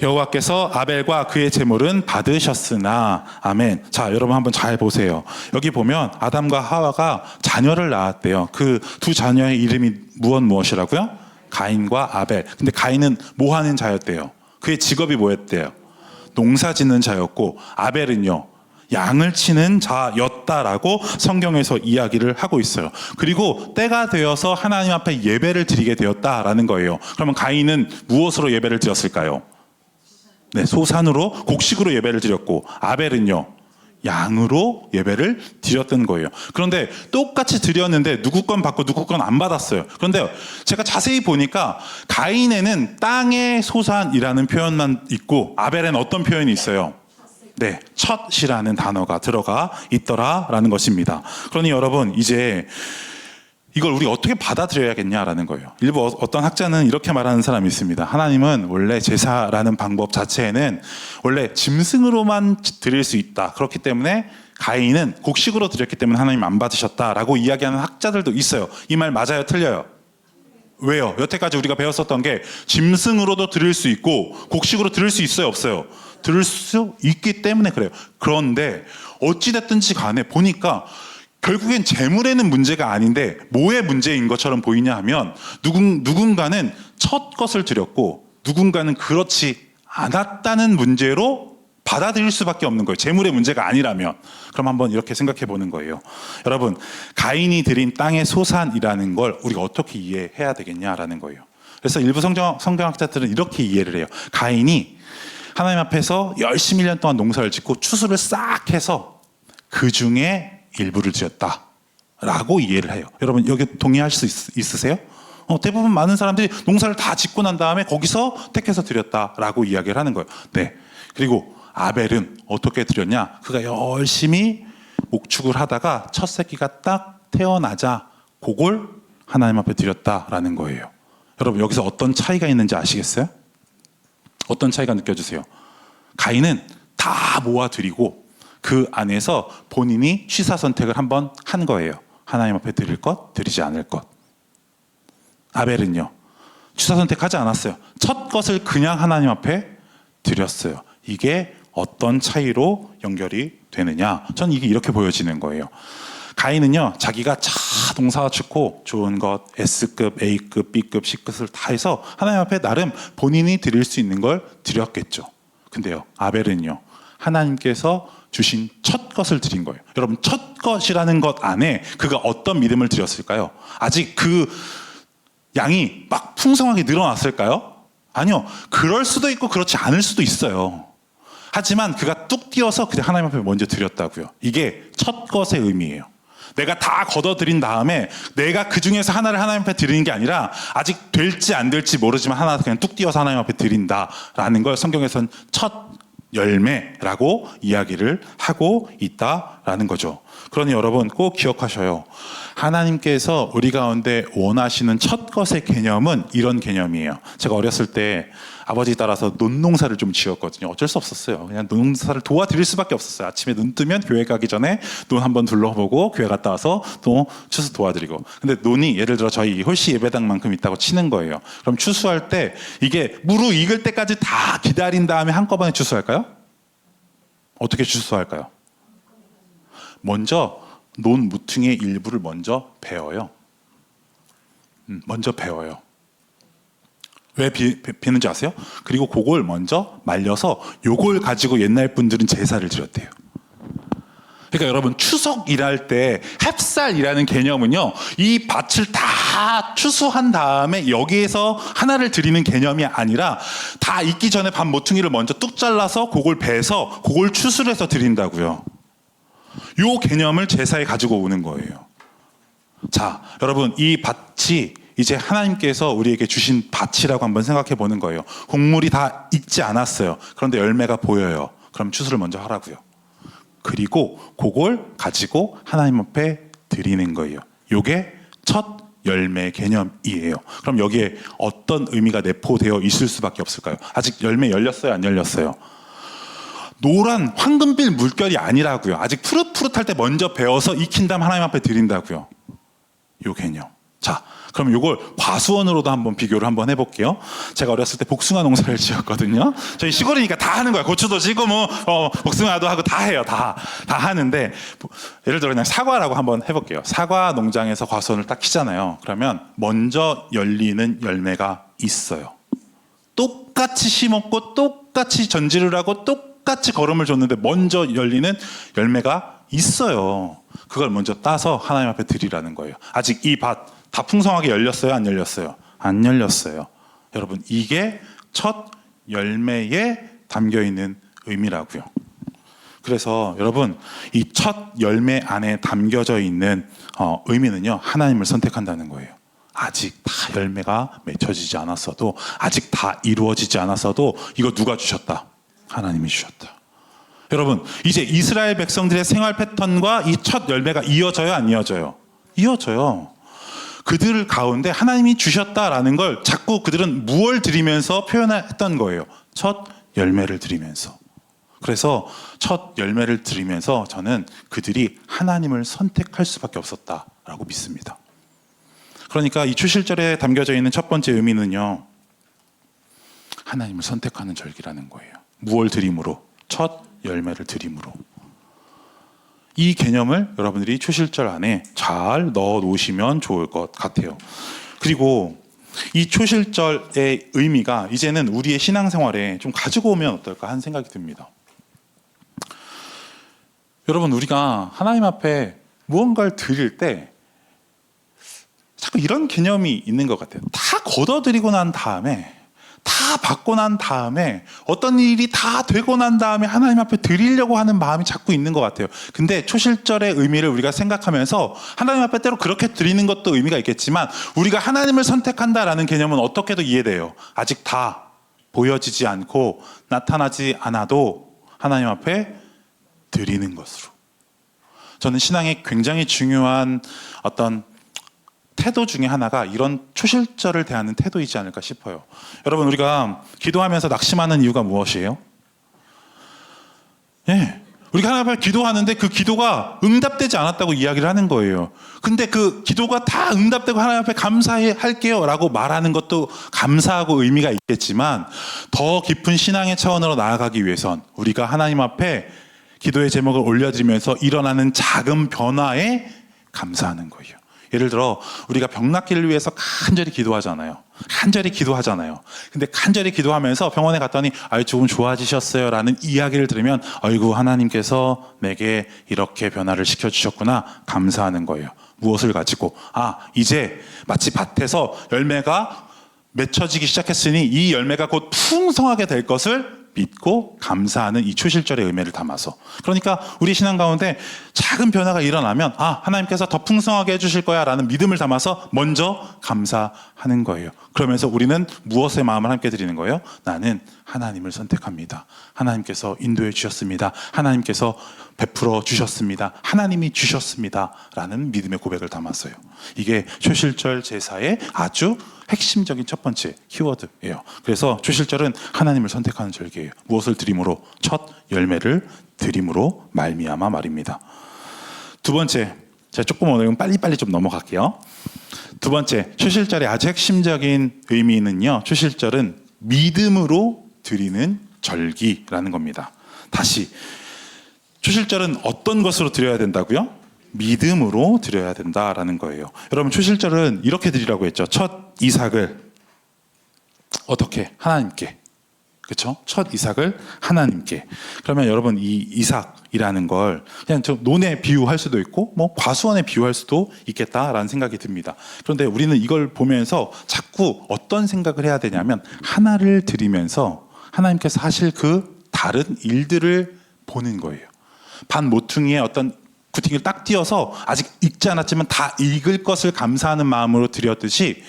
여호와께서 아벨과 그의 제물은 받으셨으나. 아멘. 자, 여러분 한번 잘 보세요. 여기 보면 아담과 하와가 자녀를 낳았대요. 그 두 자녀의 이름이 무엇이라고요? 가인과 아벨. 근데 가인은 뭐 하는 자였대요? 그의 직업이 뭐였대요? 농사 짓는 자였고 아벨은요, 양을 치는 자였다라고 성경에서 이야기를 하고 있어요. 그리고 때가 되어서 하나님 앞에 예배를 드리게 되었다라는 거예요. 그러면 가인은 무엇으로 예배를 드렸을까요? 네, 소산으로 곡식으로 예배를 드렸고 아벨은요, 양으로 예배를 드렸던 거예요. 그런데 똑같이 드렸는데 누구 건 받고 누구 건 안 받았어요. 그런데 제가 자세히 보니까 가인에는 땅의 소산이라는 표현만 있고 아벨에는 어떤 표현이 있어요? 네, 첫이라는 단어가 들어가 있더라라는 것입니다. 그러니 여러분 이제 이걸 우리 어떻게 받아들여야겠냐라는 거예요. 일부 어떤 학자는 이렇게 말하는 사람이 있습니다. 하나님은 원래 제사라는 방법 자체에는 원래 짐승으로만 드릴 수 있다. 그렇기 때문에 가인은 곡식으로 드렸기 때문에 하나님 안 받으셨다라고 이야기하는 학자들도 있어요. 이 말 맞아요? 틀려요? 왜요? 여태까지 우리가 배웠었던 게 짐승으로도 드릴 수 있고 곡식으로 드릴 수 있어요? 없어요? 드릴 수 있기 때문에 그래요. 그런데 어찌됐든지 간에 보니까 결국엔 재물에는 문제가 아닌데 뭐의 문제인 것처럼 보이냐 하면 누군가는 첫 것을 드렸고 누군가는 그렇지 않았다는 문제로 받아들일 수밖에 없는 거예요. 재물의 문제가 아니라면. 그럼 한번 이렇게 생각해 보는 거예요. 여러분, 가인이 드린 땅의 소산이라는 걸 우리가 어떻게 이해해야 되겠냐라는 거예요. 그래서 일부 성경학자들은 이렇게 이해를 해요. 가인이 하나님 앞에서 열심히 1년 동안 농사를 짓고 추수를 싹 해서 그 중에 일부를 드렸다라고 이해를 해요. 여러분 여기 동의할 수 있으세요? 대부분 많은 사람들이 농사를 다 짓고 난 다음에 거기서 택해서 드렸다라고 이야기를 하는 거예요. 네. 그리고 아벨은 어떻게 드렸냐? 그가 열심히 목축을 하다가 첫 새끼가 딱 태어나자 그걸 하나님 앞에 드렸다라는 거예요. 여러분 여기서 어떤 차이가 있는지 아시겠어요? 어떤 차이가 느껴지세요? 가인은 다 모아 드리고 그 안에서 본인이 취사 선택을 한번 한 거예요. 하나님 앞에 드릴 것, 드리지 않을 것. 아벨은요, 취사 선택하지 않았어요. 첫 것을 그냥 하나님 앞에 드렸어요. 이게 어떤 차이로 연결이 되느냐? 전 이게 이렇게 보여지는 거예요. 가인은요, 자기가 농사가 좋고 좋은 것, S급, A급, B급, C급을 다 해서 하나님 앞에 나름 본인이 드릴 수 있는 걸 드렸겠죠. 근데요, 아벨은요, 하나님께서 주신 첫 것을 드린 거예요. 여러분, 첫 것이라는 것 안에 그가 어떤 믿음을 드렸을까요? 아직 그 양이 막 풍성하게 늘어났을까요? 아니요. 그럴 수도 있고 그렇지 않을 수도 있어요. 하지만 그가 뚝 띄어서 그냥 하나님 앞에 먼저 드렸다고요. 이게 첫 것의 의미예요. 내가 다 걷어들인 다음에 내가 그 중에서 하나를 하나님 앞에 드리는 게 아니라 아직 될지 안 될지 모르지만 하나 그냥 뚝 띄어서 하나님 앞에 드린다라는 걸 성경에서는 첫 열매라고 이야기를 하고 있다라는 거죠. 그러니 여러분 꼭 기억하셔요. 하나님께서 우리 가운데 원하시는 첫 것의 개념은 이런 개념이에요. 제가 어렸을 때 아버지 따라서 논농사를 좀 지었거든요. 어쩔 수 없었어요. 그냥 논농사를 도와드릴 수밖에 없었어요. 아침에 눈 뜨면 교회 가기 전에 논 한번 둘러보고 교회 갔다 와서 또 추수 도와드리고. 근데 논이 예를 들어 저희 홀씨 예배당만큼 있다고 치는 거예요. 그럼 추수할 때 이게 무르익을 때까지 다 기다린 다음에 한꺼번에 추수할까요? 어떻게 추수할까요? 먼저 논 무퉁의 일부를 먼저 베어요. 먼저 베어요. 왜 베는지 아세요? 그리고 그걸 먼저 말려서 요걸 가지고 옛날 분들은 제사를 드렸대요. 그러니까 여러분 추석 일할 때 햅쌀이라는 개념은요, 이 밭을 다 추수한 다음에 여기에서 하나를 드리는 개념이 아니라 다 익기 전에 밭 모퉁이를 먼저 뚝 잘라서 그걸 베서 그걸 추수를 해서 드린다고요. 요 개념을 제사에 가지고 오는 거예요. 자, 여러분 이 밭이 이제 하나님께서 우리에게 주신 밭이라고 한번 생각해 보는 거예요. 곡물이 다 익지 않았어요. 그런데 열매가 보여요. 그럼 추수를 먼저 하라고요. 그리고 그걸 가지고 하나님 앞에 드리는 거예요. 요게 첫 열매 개념이에요. 그럼 여기에 어떤 의미가 내포되어 있을 수밖에 없을까요? 아직 열매 열렸어요? 안 열렸어요? 노란 황금빛 물결이 아니라고요. 아직 푸릇푸릇할 때 먼저 베어서 익힌 다음 하나님 앞에 드린다고요. 요 개념. 자, 그럼 이걸 과수원으로도 한번 비교를 한번 해볼게요. 제가 어렸을 때 복숭아 농사를 지었거든요. 저희 시골이니까 다 하는 거야. 고추도 지고 복숭아도 하고 다 해요. 다 하는데 예를 들어 그냥 사과라고 한번 해볼게요. 사과 농장에서 과수원을 딱 키잖아요. 그러면 먼저 열리는 열매가 있어요. 똑같이 심었고 똑같이 전지를 하고 똑같이 거름을 줬는데 먼저 열리는 열매가 있어요. 그걸 먼저 따서 하나님 앞에 드리라는 거예요. 아직 이 밭 다 풍성하게 열렸어요? 안 열렸어요? 안 열렸어요. 여러분 이게 첫 열매에 담겨있는 의미라고요. 그래서 여러분 이 첫 열매 안에 담겨져 있는 의미는요, 하나님을 선택한다는 거예요. 아직 다 열매가 맺혀지지 않았어도, 아직 다 이루어지지 않았어도 이거 누가 주셨다? 하나님이 주셨다. 여러분, 이제 이스라엘 백성들의 생활 패턴과 이 첫 열매가 이어져요, 안 이어져요? 이어져요. 그들 가운데 하나님이 주셨다라는 걸 자꾸 그들은 무엇을 드리면서 표현했던 거예요. 첫 열매를 드리면서. 그래서 첫 열매를 드리면서 저는 그들이 하나님을 선택할 수밖에 없었다라고 믿습니다. 그러니까 이 추실절에 담겨져 있는 첫 번째 의미는요, 하나님을 선택하는 절기라는 거예요. 무엇을 드림으로? 첫 열매를 드림으로. 이 개념을 여러분들이 추실절 안에 잘 넣어 놓으시면 좋을 것 같아요. 그리고 이 추실절의 의미가 이제는 우리의 신앙생활에 좀 가지고 오면 어떨까 하는 생각이 듭니다. 여러분, 우리가 하나님 앞에 무언가를 드릴 때 자꾸 이런 개념이 있는 것 같아요. 다 걷어들이고 난 다음에, 다 받고 난 다음에, 어떤 일이 다 되고 난 다음에 하나님 앞에 드리려고 하는 마음이 자꾸 있는 것 같아요. 근데 초실절의 의미를 우리가 생각하면서 하나님 앞에 때로 그렇게 드리는 것도 의미가 있겠지만, 우리가 하나님을 선택한다라는 개념은 어떻게도 이해돼요. 아직 다 보여지지 않고 나타나지 않아도 하나님 앞에 드리는 것으로. 저는 신앙에 굉장히 중요한 어떤 태도 중에 하나가 이런 초실절을 대하는 태도이지 않을까 싶어요. 여러분, 우리가 기도하면서 낙심하는 이유가 무엇이에요? 우리가 하나님 앞에 기도하는데 그 기도가 응답되지 않았다고 이야기를 하는 거예요. 근데 그 기도가 다 응답되고 하나님 앞에 감사할게요 라고 말하는 것도 감사하고 의미가 있겠지만, 더 깊은 신앙의 차원으로 나아가기 위해선 우리가 하나님 앞에 기도의 제목을 올려드리면서 일어나는 작은 변화에 감사하는 거예요. 예를 들어 우리가 병 낫기를 위해서 간절히 기도하잖아요. 근데 간절히 기도하면서 병원에 갔더니 조금 좋아지셨어요 라는 이야기를 들으면, 아이고, 하나님께서 내게 이렇게 변화를 시켜주셨구나, 감사하는 거예요. 무엇을 가지고? 이제 마치 밭에서 열매가 맺혀지기 시작했으니 이 열매가 곧 풍성하게 될 것을 믿고 감사하는 이 초실절의 의미를 담아서. 그러니까 우리 신앙 가운데 작은 변화가 일어나면 하나님께서 더 풍성하게 해주실 거야 라는 믿음을 담아서 먼저 감사하는 거예요. 그러면서 우리는 무엇의 마음을 함께 드리는 거예요? 나는 하나님을 선택합니다. 하나님께서 인도해 주셨습니다. 하나님께서 베풀어 주셨습니다. 하나님이 주셨습니다 라는 믿음의 고백을 담았어요. 이게 초실절 제사의 아주 핵심적인 첫 번째 키워드예요. 그래서 초실절은 하나님을 선택하는 절기예요. 무엇을 드림으로? 첫 열매를 드림으로 말미암아 말입니다. 두 번째, 제가 조금 오늘은 빨리빨리 좀 넘어갈게요. 두 번째, 초실절의 아주 핵심적인 의미는요, 초실절은 믿음으로 드리는 절기라는 겁니다. 다시, 초실절은 어떤 것으로 드려야 된다고요? 믿음으로 드려야 된다라는 거예요. 여러분, 초실절은 이렇게 드리라고 했죠. 첫 이삭을 어떻게? 하나님께. 그렇죠? 첫 이삭을 하나님께. 그러면 여러분, 이 이삭이라는 걸 그냥 좀 논에 비유할 수도 있고 과수원에 비유할 수도 있겠다라는 생각이 듭니다. 그런데 우리는 이걸 보면서 자꾸 어떤 생각을 해야 되냐면, 하나를 드리면서 하나님께서 하실 그 다른 일들을 보는 거예요. 반 모퉁이에 어떤 구팅을 딱 띄어서 아직 익지 않았지만 다 익을 것을 감사하는 마음으로 드렸듯이,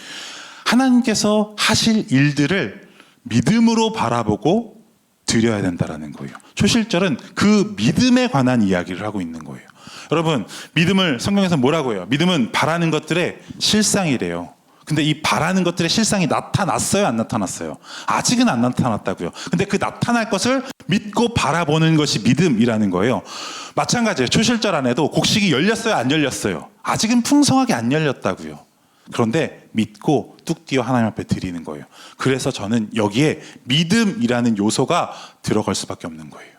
하나님께서 하실 일들을 믿음으로 바라보고 드려야 된다는 거예요. 초실절은 그 믿음에 관한 이야기를 하고 있는 거예요. 여러분, 믿음을 성경에서 뭐라고 해요? 믿음은 바라는 것들의 실상이래요. 근데 이 바라는 것들의 실상이 나타났어요, 안 나타났어요? 아직은 안 나타났다고요. 근데 그 나타날 것을 믿고 바라보는 것이 믿음이라는 거예요. 마찬가지예요. 초실절 안에도 곡식이 열렸어요, 안 열렸어요? 아직은 풍성하게 안 열렸다고요. 그런데 믿고 뚝 띄어 하나님 앞에 드리는 거예요. 그래서 저는 여기에 믿음이라는 요소가 들어갈 수밖에 없는 거예요.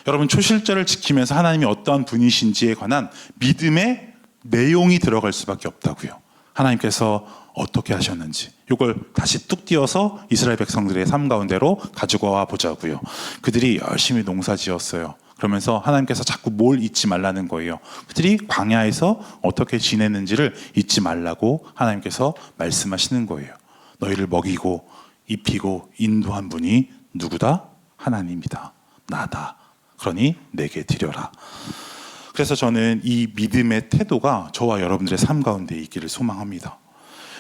여러분, 초실절을 지키면서 하나님이 어떠한 분이신지에 관한 믿음의 내용이 들어갈 수밖에 없다고요. 하나님께서 어떻게 하셨는지, 이걸 다시 뚝 띄어서 이스라엘 백성들의 삶 가운데로 가지고 와 보자고요. 그들이 열심히 농사 지었어요. 그러면서 하나님께서 자꾸 뭘 잊지 말라는 거예요. 그들이 광야에서 어떻게 지냈는지를 잊지 말라고 하나님께서 말씀하시는 거예요. 너희를 먹이고 입히고 인도한 분이 누구다? 하나님이다. 나다. 그러니 내게 드려라. 그래서 저는 이 믿음의 태도가 저와 여러분들의 삶 가운데 있기를 소망합니다.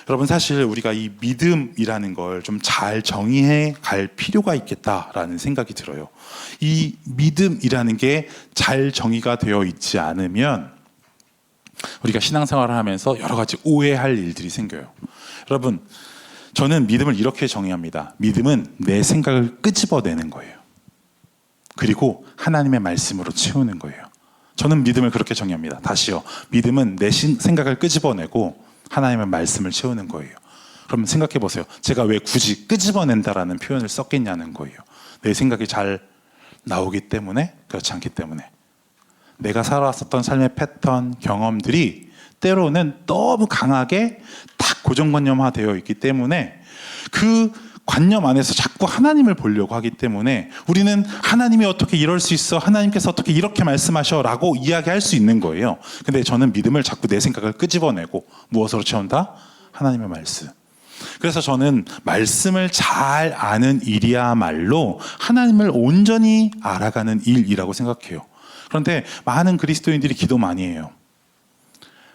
여러분 사실 우리가 이 믿음이라는 걸 좀 잘 정의해 갈 필요가 있겠다라는 생각이 들어요. 이 믿음이라는 게 잘 정의가 되어 있지 않으면 우리가 신앙생활을 하면서 여러 가지 오해할 일들이 생겨요. 여러분, 저는 믿음을 이렇게 정의합니다. 믿음은 내 생각을 끄집어내는 거예요. 그리고 하나님의 말씀으로 채우는 거예요. 저는 믿음을 그렇게 정의합니다. 다시요. 믿음은 내 생각을 끄집어내고 하나님의 말씀을 채우는 거예요. 그럼 생각해 보세요. 제가 왜 굳이 끄집어낸다라는 표현을 썼겠냐는 거예요. 내 생각이 잘 나오기 때문에? 그렇지 않기 때문에. 내가 살아왔었던 삶의 패턴, 경험들이 때로는 너무 강하게 딱 고정관념화되어 있기 때문에 그 관념 안에서 자꾸 하나님을 보려고 하기 때문에 우리는 하나님이 어떻게 이럴 수 있어? 하나님께서 어떻게 이렇게 말씀하셔? 라고 이야기할 수 있는 거예요. 근데 저는 믿음을 자꾸 내 생각을 끄집어내고 무엇으로 채운다? 하나님의 말씀. 그래서 저는 말씀을 잘 아는 일이야말로 하나님을 온전히 알아가는 일이라고 생각해요. 그런데 많은 그리스도인들이 기도 많이 해요.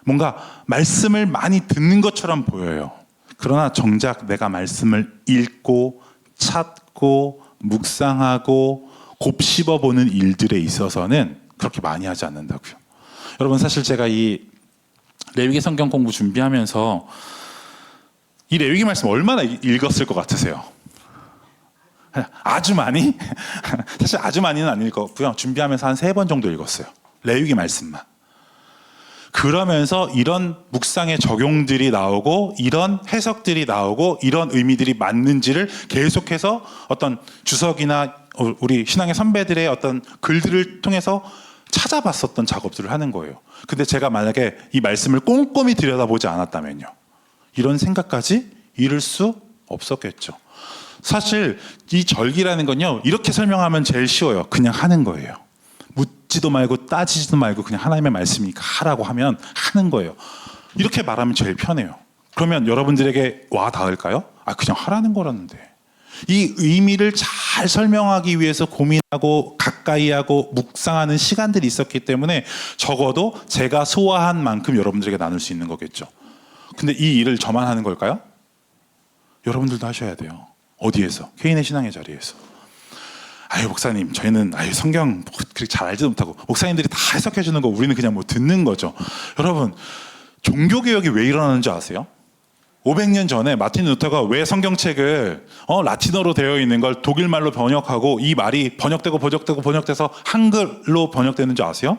뭔가 말씀을 많이 듣는 것처럼 보여요. 그러나 정작 내가 말씀을 읽고 찾고 묵상하고 곱씹어보는 일들에 있어서는 그렇게 많이 하지 않는다고요. 여러분 사실 제가 이 레위기 성경 공부 준비하면서 이 레위기 말씀 얼마나 읽었을 것 같으세요? 아주 많이? 사실 아주 많이는 안 읽었고요. 준비하면서 한 3번 정도 읽었어요. 레위기 말씀만. 그러면서 이런 묵상의 적용들이 나오고 이런 해석들이 나오고 이런 의미들이 맞는지를 계속해서 어떤 주석이나 우리 신앙의 선배들의 어떤 글들을 통해서 찾아봤었던 작업들을 하는 거예요. 근데 제가 만약에 이 말씀을 꼼꼼히 들여다보지 않았다면요. 이런 생각까지 이룰 수 없었겠죠. 사실 이 절기라는 건요. 이렇게 설명하면 제일 쉬워요. 그냥 하는 거예요. 묻지도 말고 따지지도 말고 그냥 하나님의 말씀이니까 하라고 하면 하는 거예요. 이렇게 말하면 제일 편해요. 그러면 여러분들에게 와 닿을까요? 그냥 하라는 거라는데. 이 의미를 잘 설명하기 위해서 고민하고 가까이 하고 묵상하는 시간들이 있었기 때문에 적어도 제가 소화한 만큼 여러분들에게 나눌 수 있는 거겠죠. 근데 이 일을 저만 하는 걸까요? 여러분들도 하셔야 돼요. 어디에서? 개인의 신앙의 자리에서. 목사님, 저희는 성경 그렇게 잘 알지도 못하고 목사님들이 다 해석해 주는 거 우리는 그냥 듣는 거죠. 여러분, 종교개혁이 왜 일어나는지 아세요? 500년 전에 마틴 루터가 왜 성경책을 라틴어로 되어 있는 걸 독일말로 번역하고 이 말이 번역돼서 한글로 번역되는 줄 아세요?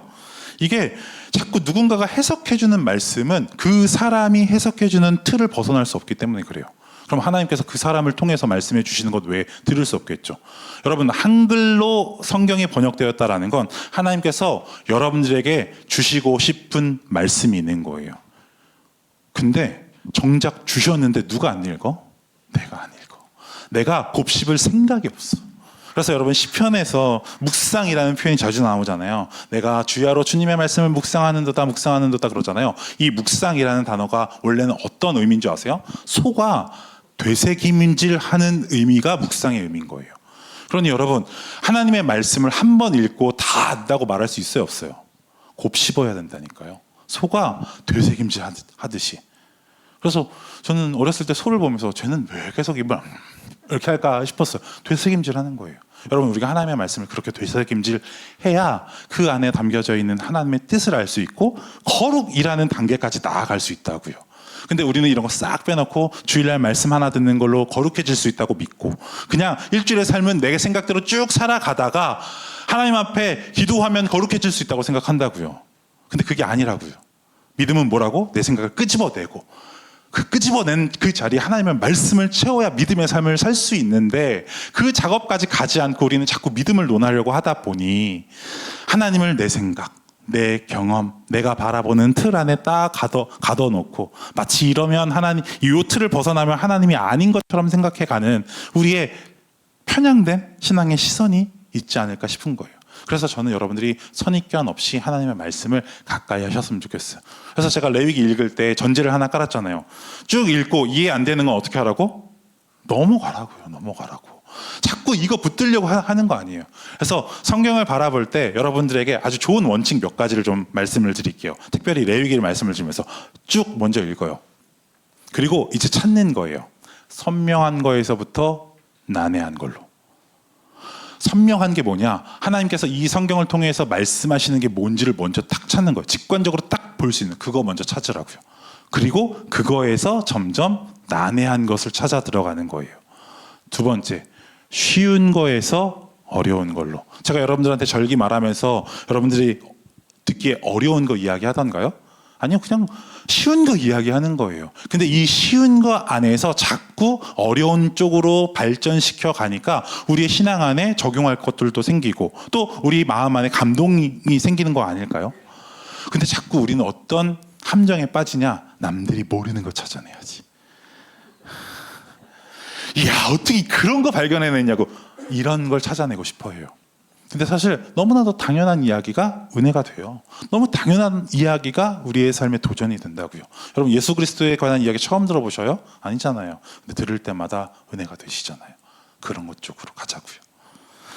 이게 자꾸 누군가가 해석해 주는 말씀은 그 사람이 해석해 주는 틀을 벗어날 수 없기 때문에 그래요. 그럼 하나님께서 그 사람을 통해서 말씀해 주시는 것 외에 들을 수 없겠죠. 여러분, 한글로 성경이 번역되었다라는 건 하나님께서 여러분들에게 주시고 싶은 말씀이 있는 거예요. 근데 정작 주셨는데 누가 안 읽어? 내가 안 읽어. 내가 곱씹을 생각이 없어. 그래서 여러분 시편에서 묵상이라는 표현이 자주 나오잖아요. 내가 주야로 주님의 말씀을 묵상하는도다 그러잖아요. 이 묵상이라는 단어가 원래는 어떤 의미인 줄 아세요? 소가 되새김질하는 의미가 묵상의 의미인 거예요. 그러니 여러분, 하나님의 말씀을 한 번 읽고 다 안다고 말할 수 있어요, 없어요? 곱씹어야 된다니까요. 소가 되새김질 하듯이. 그래서 저는 어렸을 때 소를 보면서 쟤는 왜 계속 입을 이렇게 할까 싶었어요. 되새김질 하는 거예요. 여러분, 우리가 하나님의 말씀을 그렇게 되새김질 해야 그 안에 담겨져 있는 하나님의 뜻을 알 수 있고 거룩이라는 단계까지 나아갈 수 있다고요. 근데 우리는 이런 거 싹 빼놓고 주일날 말씀 하나 듣는 걸로 거룩해질 수 있다고 믿고 그냥 일주일의 삶은 내 생각대로 쭉 살아가다가 하나님 앞에 기도하면 거룩해질 수 있다고 생각한다고요. 근데 그게 아니라고요. 믿음은 뭐라고? 내 생각을 끄집어내고 그 끄집어낸 그 자리에 하나님의 말씀을 채워야 믿음의 삶을 살 수 있는데 그 작업까지 가지 않고 우리는 자꾸 믿음을 논하려고 하다 보니 하나님을 내 생각, 내 경험, 내가 바라보는 틀 안에 딱 가둬놓고 마치 이러면 하나님, 이 틀을 벗어나면 하나님이 아닌 것처럼 생각해가는 우리의 편향된 신앙의 시선이 있지 않을까 싶은 거예요. 그래서 저는 여러분들이 선입견 없이 하나님의 말씀을 가까이 하셨으면 좋겠어요. 그래서 제가 레위기 읽을 때 전제를 하나 깔았잖아요. 쭉 읽고 이해 안 되는 건 어떻게 하라고? 넘어가라고. 자꾸 이거 붙들려고 하는 거 아니에요. 그래서 성경을 바라볼 때 여러분들에게 아주 좋은 원칙 몇 가지를 좀 말씀을 드릴게요. 특별히 레위기를 말씀을 드리면서 쭉 먼저 읽어요. 그리고 이제 찾는 거예요. 선명한 거에서부터 난해한 걸로. 선명한 게 뭐냐? 하나님께서 이 성경을 통해서 말씀하시는 게 뭔지를 먼저 딱 찾는 거예요. 직관적으로 딱 볼 수 있는 그거 먼저 찾으라고요. 그리고 그거에서 점점 난해한 것을 찾아 들어가는 거예요. 두 번째, 쉬운 거에서 어려운 걸로. 제가 여러분들한테 절기 말하면서 여러분들이 듣기에 어려운 거 이야기하던가요? 아니요, 그냥 쉬운 거 이야기하는 거예요. 근데 이 쉬운 거 안에서 자꾸 어려운 쪽으로 발전시켜 가니까 우리의 신앙 안에 적용할 것들도 생기고 또 우리 마음 안에 감동이 생기는 거 아닐까요? 근데 자꾸 우리는 어떤 함정에 빠지냐? 남들이 모르는 거 찾아내야지. 이야, 어떻게 그런 거 발견해냈냐고 이런 걸 찾아내고 싶어 해요. 근데 사실 너무나도 당연한 이야기가 은혜가 돼요. 너무 당연한 이야기가 우리의 삶에 도전이 된다고요. 여러분, 예수 그리스도에 관한 이야기 처음 들어보셔요? 아니잖아요. 근데 들을 때마다 은혜가 되시잖아요. 그런 것 쪽으로 가자고요.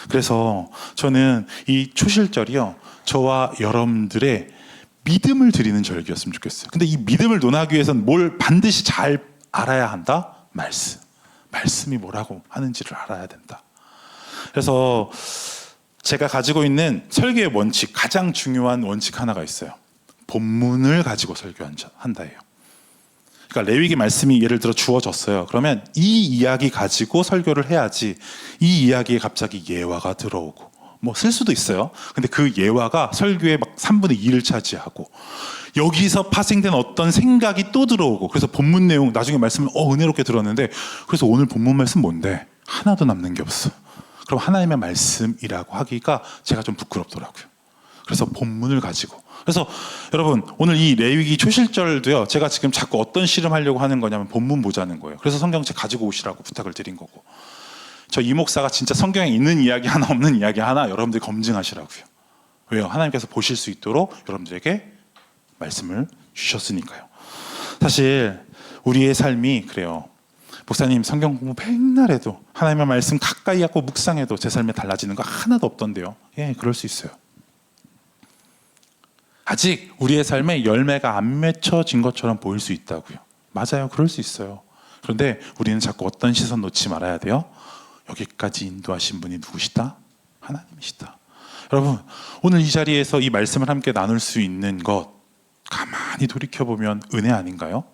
그래서 저는 이 초실절이요, 저와 여러분들의 믿음을 드리는 절기였으면 좋겠어요. 근데 이 믿음을 논하기 위해서는 뭘 반드시 잘 알아야 한다? 말씀이 뭐라고 하는지를 알아야 된다. 그래서 제가 가지고 있는 설교의 원칙, 가장 중요한 원칙 하나가 있어요. 본문을 가지고 설교한다예요. 그러니까 레위기 말씀이 예를 들어 주어졌어요. 그러면 이 이야기 가지고 설교를 해야지 이 이야기에 갑자기 예화가 들어오고 뭐 쓸 수도 있어요. 근데 그 예화가 설교의 막 3분의 2를 차지하고 여기서 파생된 어떤 생각이 또 들어오고 그래서 본문 내용 나중에 말씀을 은혜롭게 들었는데 그래서 오늘 본문 말씀 뭔데? 하나도 남는 게 없어. 그럼 하나님의 말씀이라고 하기가 제가 좀 부끄럽더라고요. 그래서 본문을 가지고. 그래서 여러분, 오늘 이 레위기 초실절도요, 제가 지금 자꾸 어떤 씨름하려고 하는 거냐면 본문 보자는 거예요. 그래서 성경책 가지고 오시라고 부탁을 드린 거고. 저 이 목사가 진짜 성경에 있는 이야기 하나 없는 이야기 하나 여러분들이 검증하시라고요. 왜요? 하나님께서 보실 수 있도록 여러분들에게 말씀을 주셨으니까요. 사실 우리의 삶이 그래요. 목사님, 성경 공부 맨날 해도 하나님의 말씀 가까이 하고 묵상해도 제 삶에 달라지는 거 하나도 없던데요. 예, 그럴 수 있어요. 아직 우리의 삶에 열매가 안 맺혀진 것처럼 보일 수 있다고요. 맞아요, 그럴 수 있어요. 그런데 우리는 자꾸 어떤 시선 놓지 말아야 돼요? 여기까지 인도하신 분이 누구시다? 하나님이시다. 여러분, 오늘 이 자리에서 이 말씀을 함께 나눌 수 있는 것 가만히 돌이켜보면 은혜 아닌가요?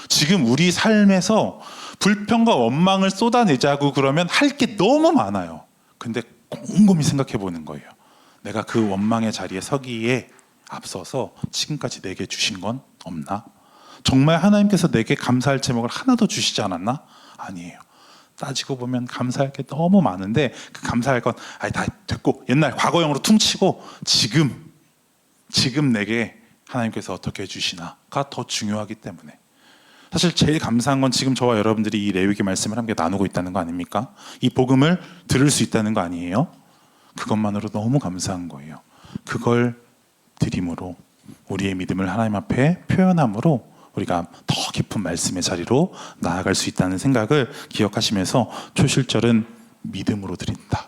지금 우리 삶에서 불평과 원망을 쏟아내자고 그러면 할 게 너무 많아요. 근데 곰곰이 생각해 보는 거예요. 내가 그 원망의 자리에 서기에 앞서서 지금까지 내게 주신 건 없나? 정말 하나님께서 내게 감사할 제목을 하나도 주시지 않았나? 아니에요. 따지고 보면 감사할 게 너무 많은데 그 감사할 건 다 됐고 옛날 과거형으로 퉁치고 지금 내게 하나님께서 어떻게 해주시나가 더 중요하기 때문에 사실 제일 감사한 건 지금 저와 여러분들이 이 레위기 말씀을 함께 나누고 있다는 거 아닙니까? 이 복음을 들을 수 있다는 거 아니에요? 그것만으로 너무 감사한 거예요. 그걸 드림으로 우리의 믿음을 하나님 앞에 표현함으로 우리가 더 깊은 말씀의 자리로 나아갈 수 있다는 생각을 기억하시면서 초실절은 믿음으로 드린다.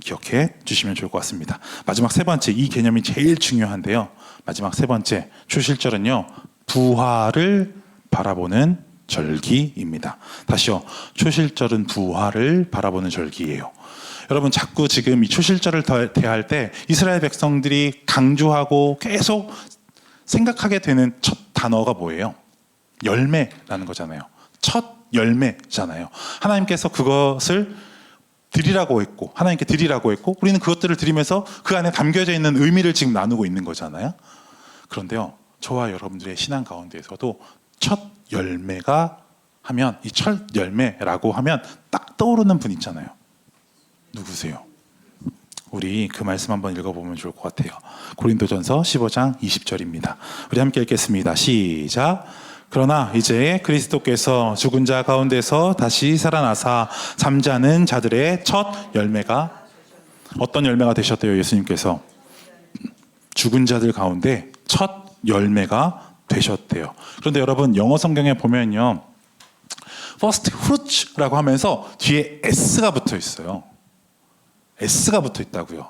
기억해 주시면 좋을 것 같습니다. 마지막 세 번째, 이 개념이 제일 중요한데요. 마지막 세 번째, 초실절은요, 부활을 바라보는 절기입니다. 다시요, 초실절은 부활을 바라보는 절기예요. 여러분, 자꾸 지금 이 초실절을 대할 때 이스라엘 백성들이 강조하고 계속 생각하게 되는 첫 단어가 뭐예요? 열매라는 거잖아요. 첫 열매잖아요. 하나님께서 그것을 드리라고 했고 하나님께 드리라고 했고 우리는 그것들을 드리면서 그 안에 담겨져 있는 의미를 지금 나누고 있는 거잖아요. 그런데요, 저와 여러분들의 신앙 가운데에서도 첫 열매가 하면 이 첫 열매라고 하면 딱 떠오르는 분 있잖아요. 누구세요? 우리 그 말씀 한번 읽어보면 좋을 것 같아요. 고린도전서 15장 20절입니다. 우리 함께 읽겠습니다. 시작. 그러나 이제 그리스도께서 죽은 자 가운데서 다시 살아나사 잠자는 자들의 첫 열매가 어떤 열매가 되셨대요? 예수님께서 죽은 자들 가운데 첫 열매가 되셨대요. 그런데 여러분, 영어 성경에 보면요, first fruits라고 하면서 뒤에 s가 붙어 있어요. S가 붙어 있다고요.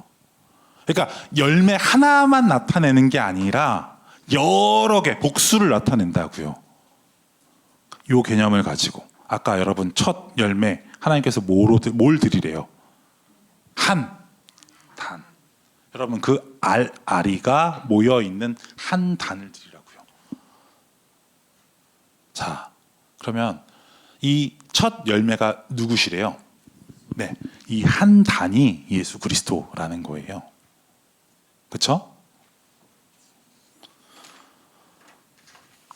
그러니까 열매 하나만 나타내는 게 아니라 여러 개, 복수를 나타낸다고요. 요 개념을 가지고 아까 여러분 첫 열매 하나님께서 뭘 드리래요? 한 단. 여러분 그 알이가 모여 있는 한 단을 드리라고요. 자, 그러면 이 첫 열매가 누구시래요? 네, 이 한 단이 예수 그리스도라는 거예요. 그렇죠?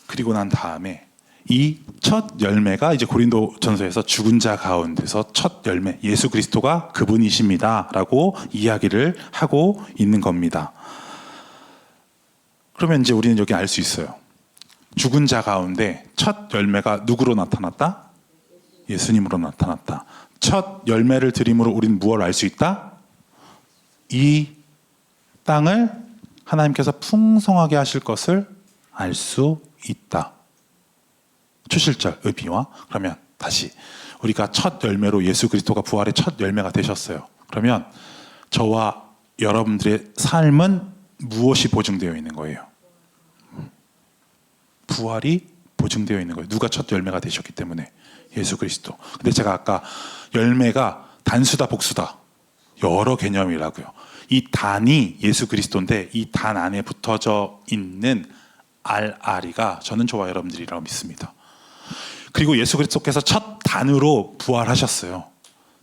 그리고 난 다음에 이 첫 열매가 이제 고린도전서에서 죽은 자 가운데서 첫 열매 예수 그리스도가 그분이십니다라고 이야기를 하고 있는 겁니다. 그러면 이제 우리는 여기 알 수 있어요. 죽은 자 가운데 첫 열매가 누구로 나타났다? 예수님으로 나타났다. 첫 열매를 드림으로 우리는 무엇을 알 수 있다? 이 땅을 하나님께서 풍성하게 하실 것을 알 수 있다. 추실절 의미와 그러면 다시 우리가 첫 열매로 예수 그리스도가 부활의 첫 열매가 되셨어요. 그러면 저와 여러분들의 삶은 무엇이 보증되어 있는 거예요? 부활이 보증되어 있는 거예요. 누가 첫 열매가 되셨기 때문에 예수 그리스도. 근데 제가 아까 열매가 단수다 복수다 여러 개념이라고요. 이 단이 예수 그리스도인데 이 단 안에 붙어져 있는 알아리가 저는 저와 여러분들이라고 믿습니다. 그리고 예수 그리스도께서 첫 단으로 부활하셨어요.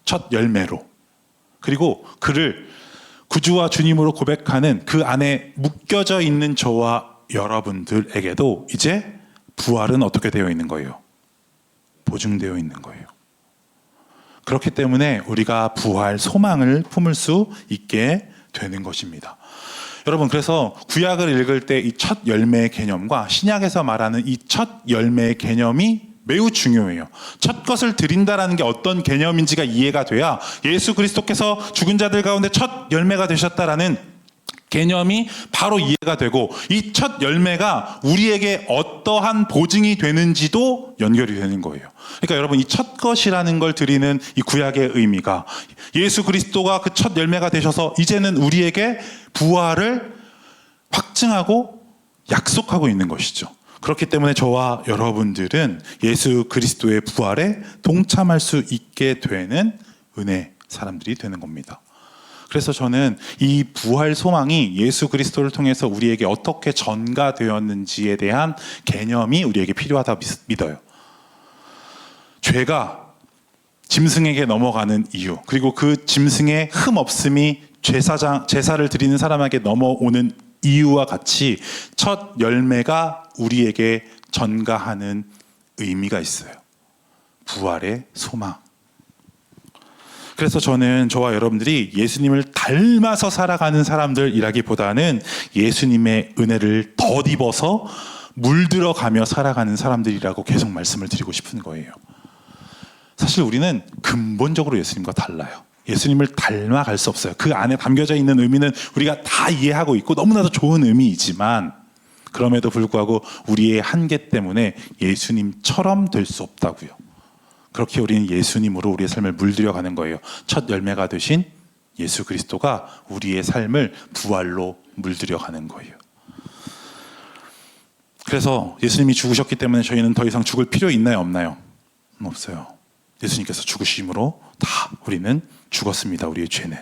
첫 열매로. 그리고 그를 구주와 주님으로 고백하는 그 안에 묶여져 있는 저와 여러분들에게도 이제 부활은 어떻게 되어 있는 거예요? 보증되어 있는 거예요. 그렇기 때문에 우리가 부활 소망을 품을 수 있게 되는 것입니다. 여러분, 그래서 구약을 읽을 때 이 첫 열매의 개념과 신약에서 말하는 이 첫 열매의 개념이 매우 중요해요. 첫 것을 드린다라는 게 어떤 개념인지가 이해가 돼야 예수 그리스도께서 죽은 자들 가운데 첫 열매가 되셨다라는 개념이 바로 이해가 되고 이 첫 열매가 우리에게 어떠한 보증이 되는지도 연결이 되는 거예요. 그러니까 여러분 이 첫 것이라는 걸 드리는 이 구약의 의미가 예수 그리스도가 그 첫 열매가 되셔서 이제는 우리에게 부활을 확증하고 약속하고 있는 것이죠. 그렇기 때문에 저와 여러분들은 예수 그리스도의 부활에 동참할 수 있게 되는 은혜 사람들이 되는 겁니다. 그래서 저는 이 부활 소망이 예수 그리스도를 통해서 우리에게 어떻게 전가되었는지에 대한 개념이 우리에게 필요하다고 믿어요. 죄가 짐승에게 넘어가는 이유, 그리고 그 짐승의 흠 없음이 제사를 드리는 사람에게 넘어오는 이유와 같이 첫 열매가 우리에게 전가하는 의미가 있어요. 부활의 소망. 그래서 저는 저와 여러분들이 예수님을 닮아서 살아가는 사람들이라기보다는 예수님의 은혜를 덧입어서 물들어가며 살아가는 사람들이라고 계속 말씀을 드리고 싶은 거예요. 사실 우리는 근본적으로 예수님과 달라요. 예수님을 닮아갈 수 없어요. 그 안에 담겨져 있는 의미는 우리가 다 이해하고 있고 너무나도 좋은 의미이지만 그럼에도 불구하고 우리의 한계 때문에 예수님처럼 될 수 없다고요. 그렇게 우리는 예수님으로 우리의 삶을 물들여가는 거예요. 첫 열매가 되신 예수 그리스도가 우리의 삶을 부활로 물들여가는 거예요. 그래서 예수님이 죽으셨기 때문에 저희는 더 이상 죽을 필요 있나요? 없나요? 없어요. 예수님께서 죽으심으로 다 우리는 죽었습니다. 우리의 죄는.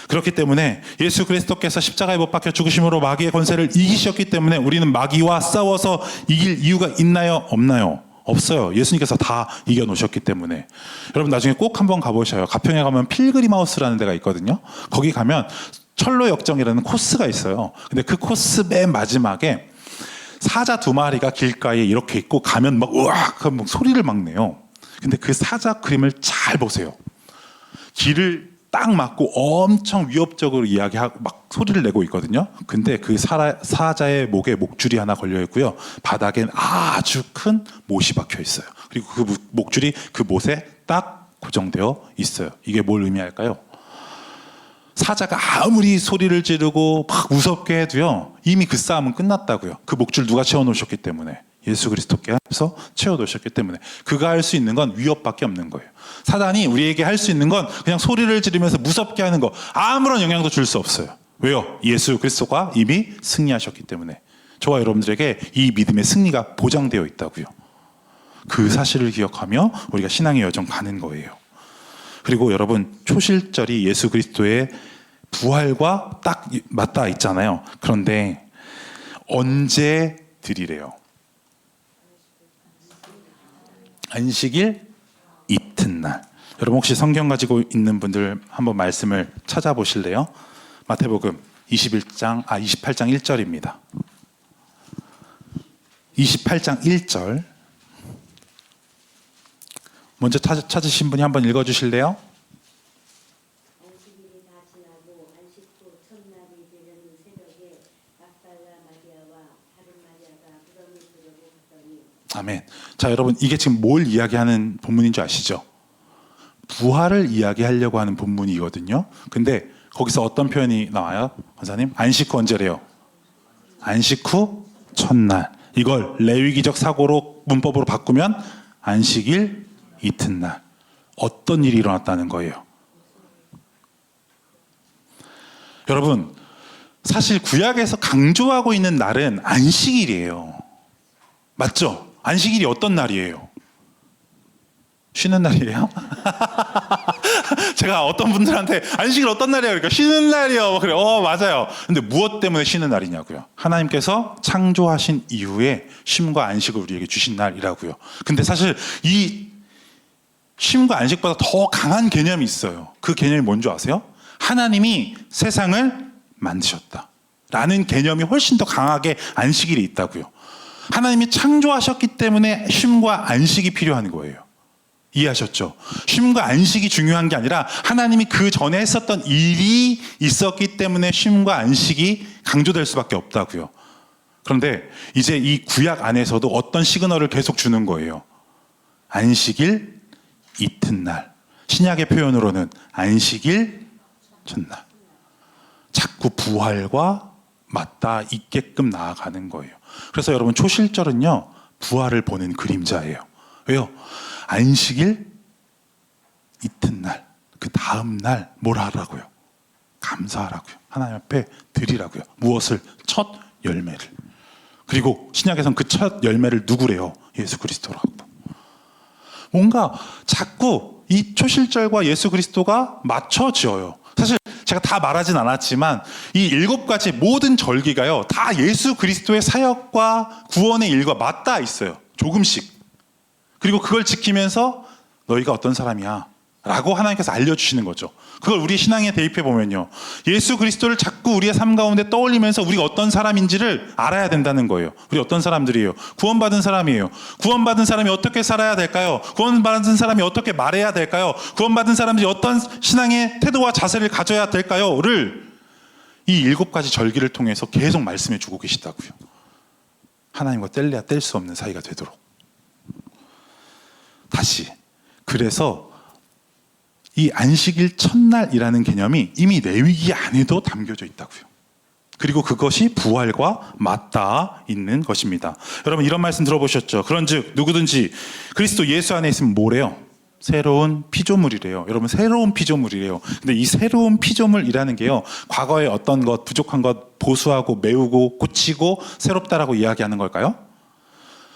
그렇기 때문에 예수 그리스도께서 십자가에 못 박혀 죽으심으로 마귀의 권세를 이기셨기 때문에 우리는 마귀와 싸워서 이길 이유가 있나요? 없나요? 없어요. 예수님께서 다 이겨놓으셨기 때문에. 여러분 나중에 꼭 한번 가보셔요. 가평에 가면 필그림하우스라는 데가 있거든요. 거기 가면 철로 역정이라는 코스가 있어요. 근데 그 코스 맨 마지막에 사자 2마리가 길가에 이렇게 있고 가면 막 우악 하면 소리를 막 내요. 근데 그 사자 그림을 잘 보세요. 길을 딱 막고 엄청 위협적으로 이야기하고 막 소리를 내고 있거든요. 근데 그 사자의 목에 목줄이 하나 걸려 있고요. 바닥엔 아주 큰 못이 박혀 있어요. 그리고 그 목줄이 그 못에 딱 고정되어 있어요. 이게 뭘 의미할까요? 사자가 아무리 소리를 지르고 막 무섭게 해도요. 이미 그 싸움은 끝났다고요. 그 목줄 누가 채워놓으셨기 때문에. 예수 그리스도께서 채워놓으셨기 때문에 그가 할 수 있는 건 위협밖에 없는 거예요. 사단이 우리에게 할 수 있는 건 그냥 소리를 지르면서 무섭게 하는 거 아무런 영향도 줄 수 없어요. 왜요? 예수 그리스도가 이미 승리하셨기 때문에 저와 여러분들에게 이 믿음의 승리가 보장되어 있다고요. 그 사실을 기억하며 우리가 신앙의 여정 가는 거예요. 그리고 여러분, 초실절이 예수 그리스도의 부활과 딱 맞닿아 있잖아요. 그런데 언제 드리래요? 안식일 이튿날. 여러분 혹시 성경 가지고 있는 분들 한번 말씀을 찾아보실래요? 마태복음 28장 1절입니다. 28장 1절. 먼저 찾으신 분이 한번 읽어주실래요? 안식일이 다 지나고 안식 후 첫날이 되는 새벽에 막달라 마리아와 다른 마리아가 무덤을 보려고 갔더니. 아멘. 자, 여러분 이게 지금 뭘 이야기하는 본문인 줄 아시죠? 부활을 이야기하려고 하는 본문이거든요. 근데 거기서 어떤 표현이 나와요? 권사님? 안식 후 언제래요? 안식 후 첫날. 이걸 레위기적 사고로 문법으로 바꾸면 안식일 이튿날. 어떤 일이 일어났다는 거예요? 여러분, 사실 구약에서 강조하고 있는 날은 안식일이에요. 맞죠? 안식일이 어떤 날이에요? 쉬는 날이에요? 제가 어떤 분들한테 안식일 어떤 날이에요? 그러니까 쉬는 날이요. 그래요. 맞아요. 근데 무엇 때문에 쉬는 날이냐고요? 하나님께서 창조하신 이후에 쉼과 안식을 우리에게 주신 날이라고요. 근데 사실 이 쉼과 안식보다 더 강한 개념이 있어요. 그 개념이 뭔지 아세요? 하나님이 세상을 만드셨다 라는 개념이 훨씬 더 강하게 안식일이 있다고요. 하나님이 창조하셨기 때문에 쉼과 안식이 필요한 거예요. 이해하셨죠? 쉼과 안식이 중요한 게 아니라 하나님이 그 전에 했었던 일이 있었기 때문에 쉼과 안식이 강조될 수밖에 없다고요. 그런데 이제 이 구약 안에서도 어떤 시그널을 계속 주는 거예요. 안식일 이튿날. 신약의 표현으로는 안식일 첫날. 자꾸 부활과 맞닿아 있게끔 나아가는 거예요. 그래서 여러분 초실절은요, 부활을 보는 그림자예요. 왜요? 안식일 이튿날, 그 다음 날 뭘 하라고요? 감사하라고요. 하나님 앞에 드리라고요. 무엇을? 첫 열매를. 그리고 신약에서는 그 첫 열매를 누구래요? 예수 그리스도라고. 뭔가 자꾸 이 초실절과 예수 그리스도가 맞춰져요. 사실 제가 다 말하진 않았지만 이 7가지 모든 절기가요, 다 예수 그리스도의 사역과 구원의 일과 맞닿아 있어요. 조금씩. 그리고 그걸 지키면서 너희가 어떤 사람이야 라고 하나님께서 알려주시는 거죠. 그걸 우리 신앙에 대입해 보면요, 예수 그리스도를 자꾸 우리의 삶 가운데 떠올리면서 우리가 어떤 사람인지를 알아야 된다는 거예요. 우리 어떤 사람들이에요? 구원받은 사람이에요. 구원받은 사람이 어떻게 살아야 될까요? 구원받은 사람이 어떻게 말해야 될까요? 구원받은 사람들이 어떤 신앙의 태도와 자세를 가져야 될까요?를 이 7가지 절기를 통해서 계속 말씀해 주고 계시다고요. 하나님과 뗄래야 뗄 수 없는 사이가 되도록. 다시, 그래서 이 안식일 첫날이라는 개념이 이미 레위기 안에도 담겨져 있다고요. 그리고 그것이 부활과 맞닿아 있는 것입니다. 여러분 이런 말씀 들어보셨죠? 그런즉 누구든지 그리스도 예수 안에 있으면 뭐래요? 새로운 피조물이래요. 여러분 새로운 피조물이래요. 근데 이 새로운 피조물이라는 게요, 과거에 어떤 것, 부족한 것 보수하고 메우고 고치고 새롭다라고 이야기하는 걸까요?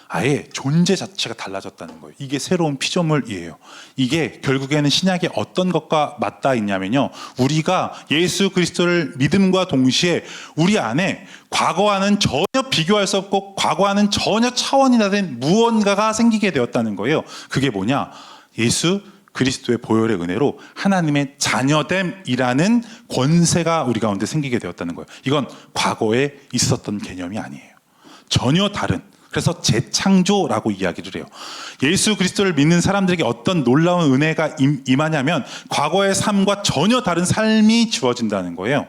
아예 존재 자체가 달라졌다는 거예요. 이게 새로운 피조물이에요. 이게 결국에는 신약의 어떤 것과 맞닿아 있냐면요, 우리가 예수 그리스도를 믿음과 동시에 우리 안에 과거와는 전혀 비교할 수 없고 과거와는 전혀 차원이 다른 무언가가 생기게 되었다는 거예요. 그게 뭐냐? 예수 그리스도의 보혈의 은혜로 하나님의 자녀됨이라는 권세가 우리 가운데 생기게 되었다는 거예요. 이건 과거에 있었던 개념이 아니에요. 전혀 다른. 그래서 재창조라고 이야기를 해요. 예수 그리스도를 믿는 사람들에게 어떤 놀라운 은혜가 임하냐면 과거의 삶과 전혀 다른 삶이 주어진다는 거예요.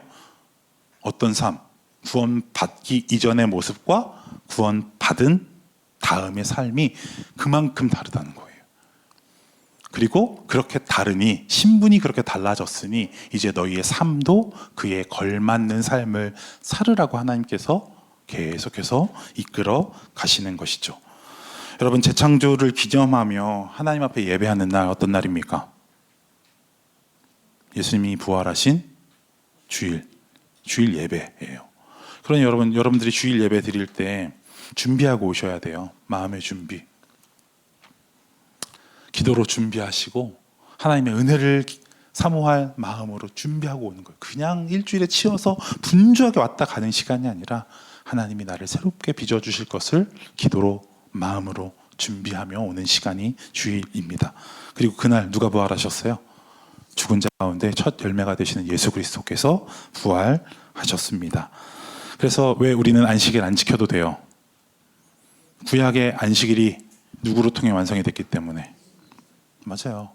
어떤 삶? 구원받기 이전의 모습과 구원받은 다음의 삶이 그만큼 다르다는 거예요. 그리고 그렇게 다르니, 신분이 그렇게 달라졌으니 이제 너희의 삶도 그에 걸맞는 삶을 살으라고 하나님께서 계속해서 이끌어 가시는 것이죠. 여러분 재창조를 기념하며 하나님 앞에 예배하는 날 어떤 날입니까? 예수님이 부활하신 주일 예배예요. 그러니 여러분들이 주일 예배 드릴 때 준비하고 오셔야 돼요. 마음의 준비. 기도로 준비하시고 하나님의 은혜를 사모할 마음으로 준비하고 오는 거예요. 그냥 일주일에 치여서 분주하게 왔다 가는 시간이 아니라 하나님이 나를 새롭게 빚어주실 것을 기도로 마음으로 준비하며 오는 시간이 주일입니다. 그리고 그날 누가 부활하셨어요? 죽은 자 가운데 첫 열매가 되시는 예수 그리스도께서 부활하셨습니다. 그래서 왜 우리는 안식일 안 지켜도 돼요? 구약의 안식일이 누구로 통해 완성이 됐기 때문에. 맞아요.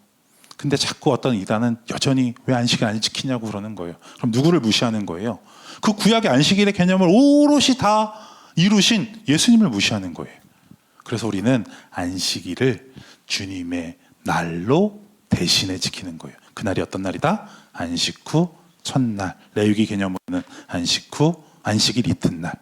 근데 자꾸 어떤 이단은 여전히 왜 안식일 안 지키냐고 그러는 거예요. 그럼 누구를 무시하는 거예요? 그 구약의 안식일의 개념을 오롯이 다 이루신 예수님을 무시하는 거예요. 그래서 우리는 안식일을 주님의 날로 대신에 지키는 거예요. 그날이 어떤 날이다? 안식 후 첫날. 레위기 개념으로는 안식 후 안식일 이튿날.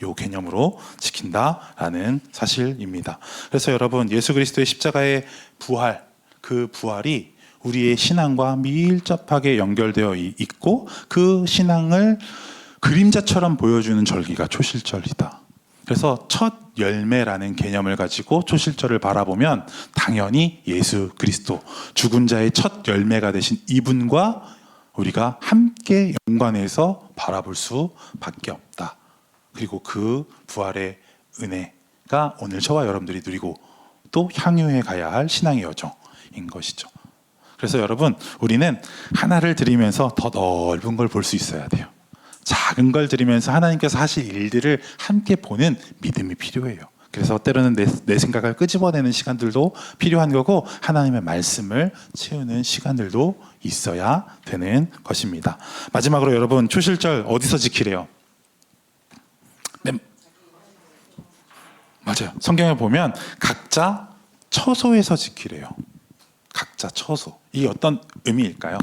요 개념으로 지킨다라는 사실입니다. 그래서 여러분, 예수 그리스도의 십자가의 부활, 그 부활이 우리의 신앙과 밀접하게 연결되어 있고 그 신앙을 그림자처럼 보여주는 절기가 초실절이다. 그래서 첫 열매라는 개념을 가지고 초실절을 바라보면 당연히 예수 그리스도, 죽은 자의 첫 열매가 되신 이분과 우리가 함께 연관해서 바라볼 수밖에 없다. 그리고 그 부활의 은혜가 오늘 저와 여러분들이 누리고 또 향유해 가야 할 신앙의 여정인 것이죠. 그래서 여러분, 우리는 하나를 드리면서 더 넓은 걸 볼 수 있어야 돼요. 작은 걸 드리면서 하나님께서 하실 일들을 함께 보는 믿음이 필요해요. 그래서 때로는 내 생각을 끄집어내는 시간들도 필요한 거고 하나님의 말씀을 채우는 시간들도 있어야 되는 것입니다. 마지막으로 여러분, 초실절 어디서 지키래요? 맞아요. 성경에 보면 각자 처소에서 지키래요. 각자 처소. 이게 어떤 의미일까요?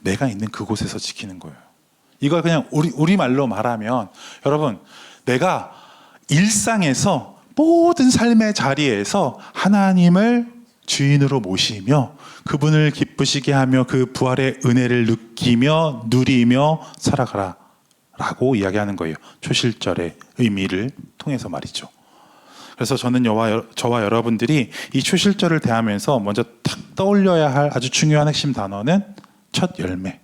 내가 있는 그곳에서 지키는 거예요. 이걸 그냥 우리말로 말하면, 여러분, 내가 일상에서 모든 삶의 자리에서 하나님을 주인으로 모시며 그분을 기쁘시게 하며 그 부활의 은혜를 느끼며 누리며 살아가라 라고 이야기하는 거예요. 초실절의 의미를 통해서 말이죠. 그래서 저는 저와 여러분들이 이 초실절을 대하면서 먼저 탁 떠올려야 할 아주 중요한 핵심 단어는 첫 열매,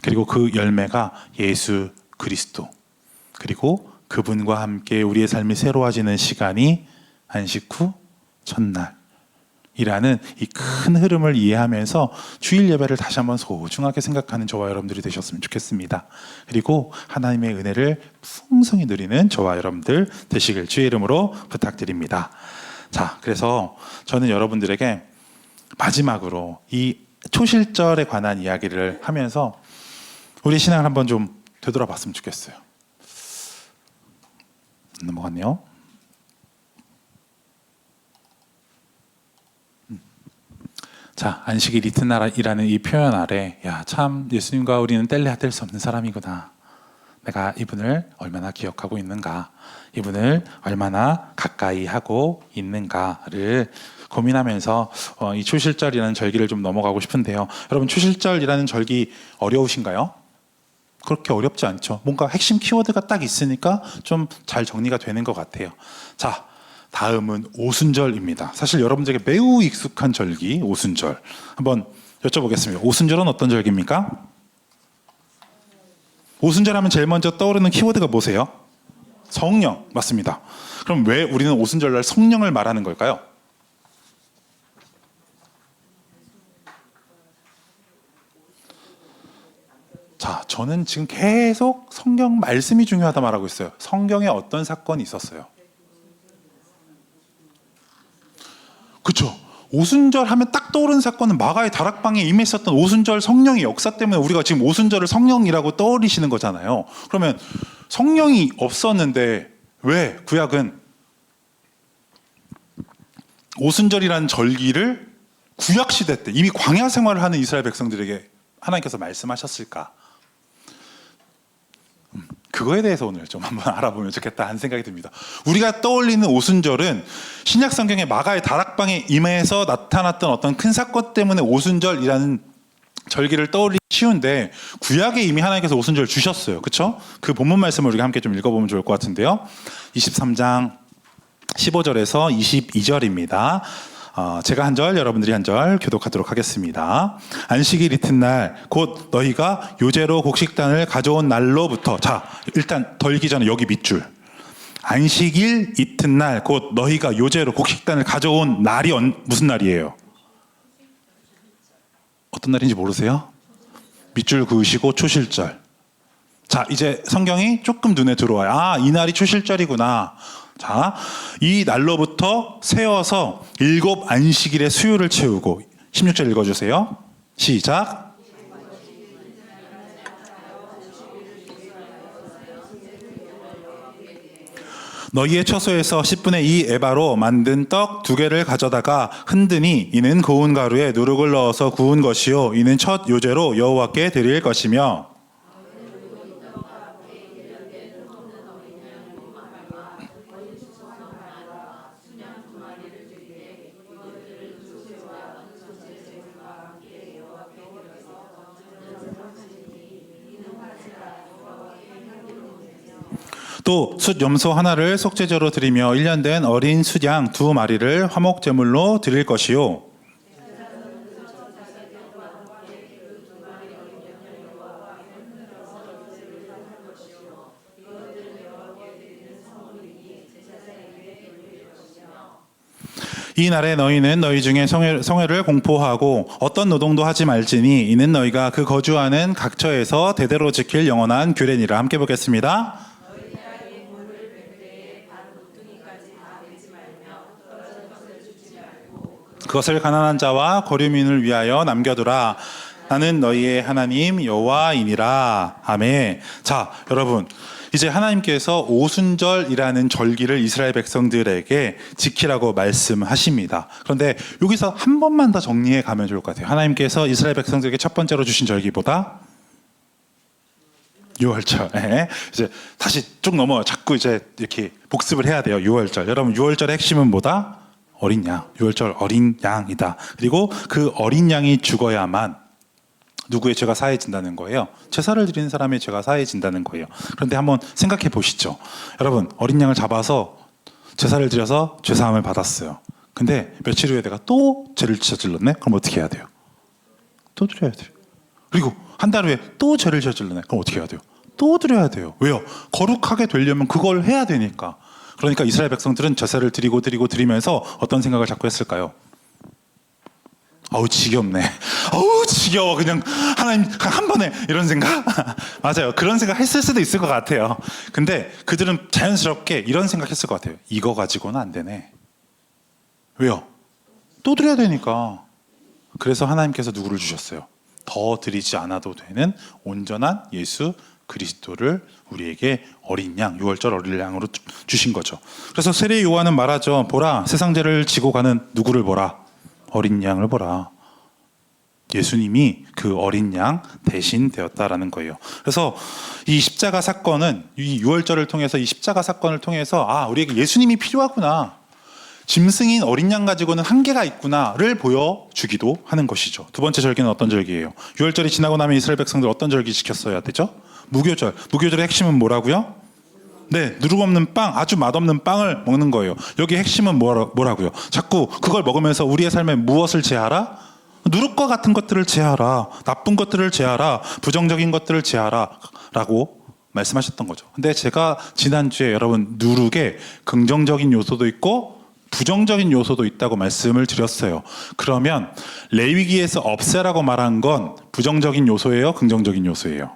그리고 그 열매가 예수 그리스도, 그리고 그분과 함께 우리의 삶이 새로워지는 시간이 안식 후 첫날이라는 이 큰 흐름을 이해하면서 주일 예배를 다시 한번 소중하게 생각하는 저와 여러분들이 되셨으면 좋겠습니다. 그리고 하나님의 은혜를 풍성히 누리는 저와 여러분들 되시길 주의 이름으로 부탁드립니다. 자, 그래서 저는 여러분들에게 마지막으로 이 초실절에 관한 이야기를 하면서 우리 신앙을 한번 좀 되돌아봤으면 좋겠어요. 넘어갔네요. 자, 안식일 이튿날이라는 이 표현 아래, 야, 참 예수님과 우리는 뗄래야 뗄 수 없는 사람이구나. 내가 이분을 얼마나 기억하고 있는가, 이분을 얼마나 가까이 하고 있는가를 고민하면서 이 초실절이라는 절기를 좀 넘어가고 싶은데요. 여러분, 초실절이라는 절기 어려우신가요? 그렇게 어렵지 않죠. 뭔가 핵심 키워드가 딱 있으니까 좀 잘 정리가 되는 것 같아요. 자, 다음은 오순절입니다. 사실 여러분들에게 매우 익숙한 절기, 오순절. 한번 여쭤보겠습니다. 오순절은 어떤 절기입니까? 오순절 하면 제일 먼저 떠오르는 키워드가 뭐세요? 성령. 맞습니다. 그럼 왜 우리는 오순절날 성령을 말하는 걸까요? 자, 저는 지금 계속 성경 말씀이 중요하다 말하고 있어요. 성경에 어떤 사건이 있었어요? 그렇죠. 오순절 하면 딱 떠오르는 사건은 마가의 다락방에 임했었던 오순절 성령의 역사 때문에 우리가 지금 오순절을 성령이라고 떠올리시는 거잖아요. 그러면 성령이 없었는데 왜 구약은 오순절이라는 절기를 구약 시대 때 이미 광야 생활을 하는 이스라엘 백성들에게 하나님께서 말씀하셨을까? 그거에 대해서 오늘 좀 한번 알아보면 좋겠다 하는 생각이 듭니다. 우리가 떠올리는 오순절은 신약 성경의 마가의 다락방에 임해서 나타났던 어떤 큰 사건 때문에 오순절이라는 절기를 떠올리기 쉬운데, 구약에 이미 하나님께서 오순절 주셨어요. 그렇죠? 그 본문 말씀을 우리가 함께 좀 읽어보면 좋을 것 같은데요. 23장 15절에서 22절입니다. 제가 한 절, 여러분들이 한 절 교독하도록 하겠습니다. 안식일 이튿날 곧 너희가 요제로 곡식단을 가져온 날로부터, 자 일단 덜기 전에 여기 밑줄, 안식일 이튿날 곧 너희가 요제로 곡식단을 가져온 날이 무슨 날이에요? 어떤 날인지 모르세요? 밑줄 그으시고 초실절. 자, 이제 성경이 조금 눈에 들어와요. 아, 이 날이 초실절이구나. 자, 이 날로부터 세워서 7 안식일의 수요를 채우고, 16절 읽어주세요. 시작. 너희의 처소에서 10분의 2 에바로 만든 떡 2개를 가져다가 흔드니 이는 고운 가루에 누룩을 넣어서 구운 것이요 이는 첫 요제로 여호와께 드릴 것이며, 또 숫 염소 하나를 속죄제로 드리며 1년 된 어린 숫양 2마리를 화목 제물로 드릴 것이요 이 날에 너희는 너희 중에 성회를 공포하고 어떤 노동도 하지 말지니 이는 너희가 그 거주하는 각처에서 대대로 지킬 영원한 규례니라. 함께 보겠습니다. 그것을 가난한 자와 거류민을 위하여 남겨두라. 나는 너희의 하나님 여호와이니라. 아멘. 자, 여러분, 이제 하나님께서 오순절이라는 절기를 이스라엘 백성들에게 지키라고 말씀하십니다. 그런데 여기서 한 번만 더 정리해 가면 좋을 것 같아요. 하나님께서 이스라엘 백성들에게 첫 번째로 주신 절기보다 유월절. 이제 다시 쭉 넘어요. 자꾸 이제 이렇게 복습을 해야 돼요. 유월절. 여러분, 유월절의 핵심은 뭐다? 어린 양. 유월절 어린 양이다. 그리고 그 어린 양이 죽어야만 누구의 죄가 사해진다는 거예요. 제사를 드리는 사람의 죄가 사해진다는 거예요. 그런데 한번 생각해 보시죠. 여러분, 어린 양을 잡아서 제사를 드려서 죄사함을 받았어요. 근데 며칠 후에 내가 또 죄를 저질렀네? 그럼 어떻게 해야 돼요? 또 드려야 돼요. 그리고 한 달 후에 또 죄를 저질렀네? 그럼 어떻게 해야 돼요? 또 드려야 돼요. 왜요? 거룩하게 되려면 그걸 해야 되니까. 그러니까 이스라엘 백성들은 제사를 드리면서 어떤 생각을 자꾸 했을까요? 아우 지겹네. 아우 지겨워. 그냥 하나님 한 번에 이런 생각? 맞아요. 그런 생각 했을 수도 있을 것 같아요. 근데 그들은 자연스럽게 이런 생각 했을 것 같아요. 이거 가지고는 안 되네. 왜요? 또 드려야 되니까. 그래서 하나님께서 누구를 주셨어요? 더 드리지 않아도 되는 온전한 예수 그리스도를 우리에게 어린 양, 유월절 어린 양으로 주신 거죠. 그래서 세례 요한은 말하죠. 보라, 세상 죄를 지고 가는 누구를 보라? 어린 양을 보라. 예수님이 그 어린 양 대신 되었다라는 거예요. 그래서 이 십자가 사건은, 이 유월절을 통해서, 이 십자가 사건을 통해서 우리에게 예수님이 필요하구나, 짐승인 어린 양 가지고는 한계가 있구나를 보여주기도 하는 것이죠. 두 번째 절기는 어떤 절기예요? 유월절이 지나고 나면 이스라엘 백성들 어떤 절기 지켰어야 되죠? 무교절. 무교절의 핵심은 뭐라고요? 네, 누룩 없는 빵, 아주 맛없는 빵을 먹는 거예요. 여기 핵심은 뭐라고요? 자꾸 그걸 먹으면서 우리의 삶에 무엇을 제하라? 누룩과 같은 것들을 제하라. 나쁜 것들을 제하라. 부정적인 것들을 제하라. 라고 말씀하셨던 거죠. 근데 제가 지난주에 여러분, 누룩에 긍정적인 요소도 있고 부정적인 요소도 있다고 말씀을 드렸어요. 그러면 레위기에서 없애라고 말한 건 부정적인 요소예요? 긍정적인 요소예요?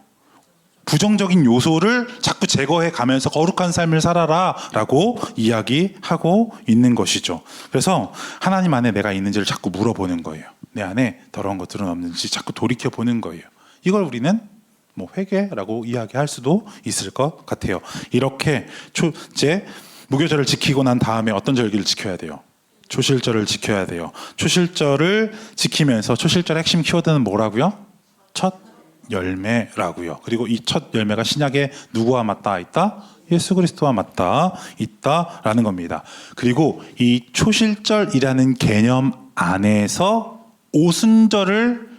부정적인 요소를 자꾸 제거해 가면서 거룩한 삶을 살아라 라고 이야기하고 있는 것이죠. 그래서 하나님 안에 내가 있는지를 자꾸 물어보는 거예요. 내 안에 더러운 것들은 없는지 자꾸 돌이켜보는 거예요. 이걸 우리는 회개라고 이야기할 수도 있을 것 같아요. 이렇게 이제 무교절을 지키고 난 다음에 어떤 절기를 지켜야 돼요? 초실절을 지켜야 돼요. 초실절을 지키면서 초실절의 핵심 키워드는 뭐라고요? 첫 열매라고요. 그리고 이 첫 열매가 신약에 누구와 맞닿아 있다? 예수 그리스도와 맞닿아 있다라는 겁니다. 그리고 이 초실절이라는 개념 안에서 오순절을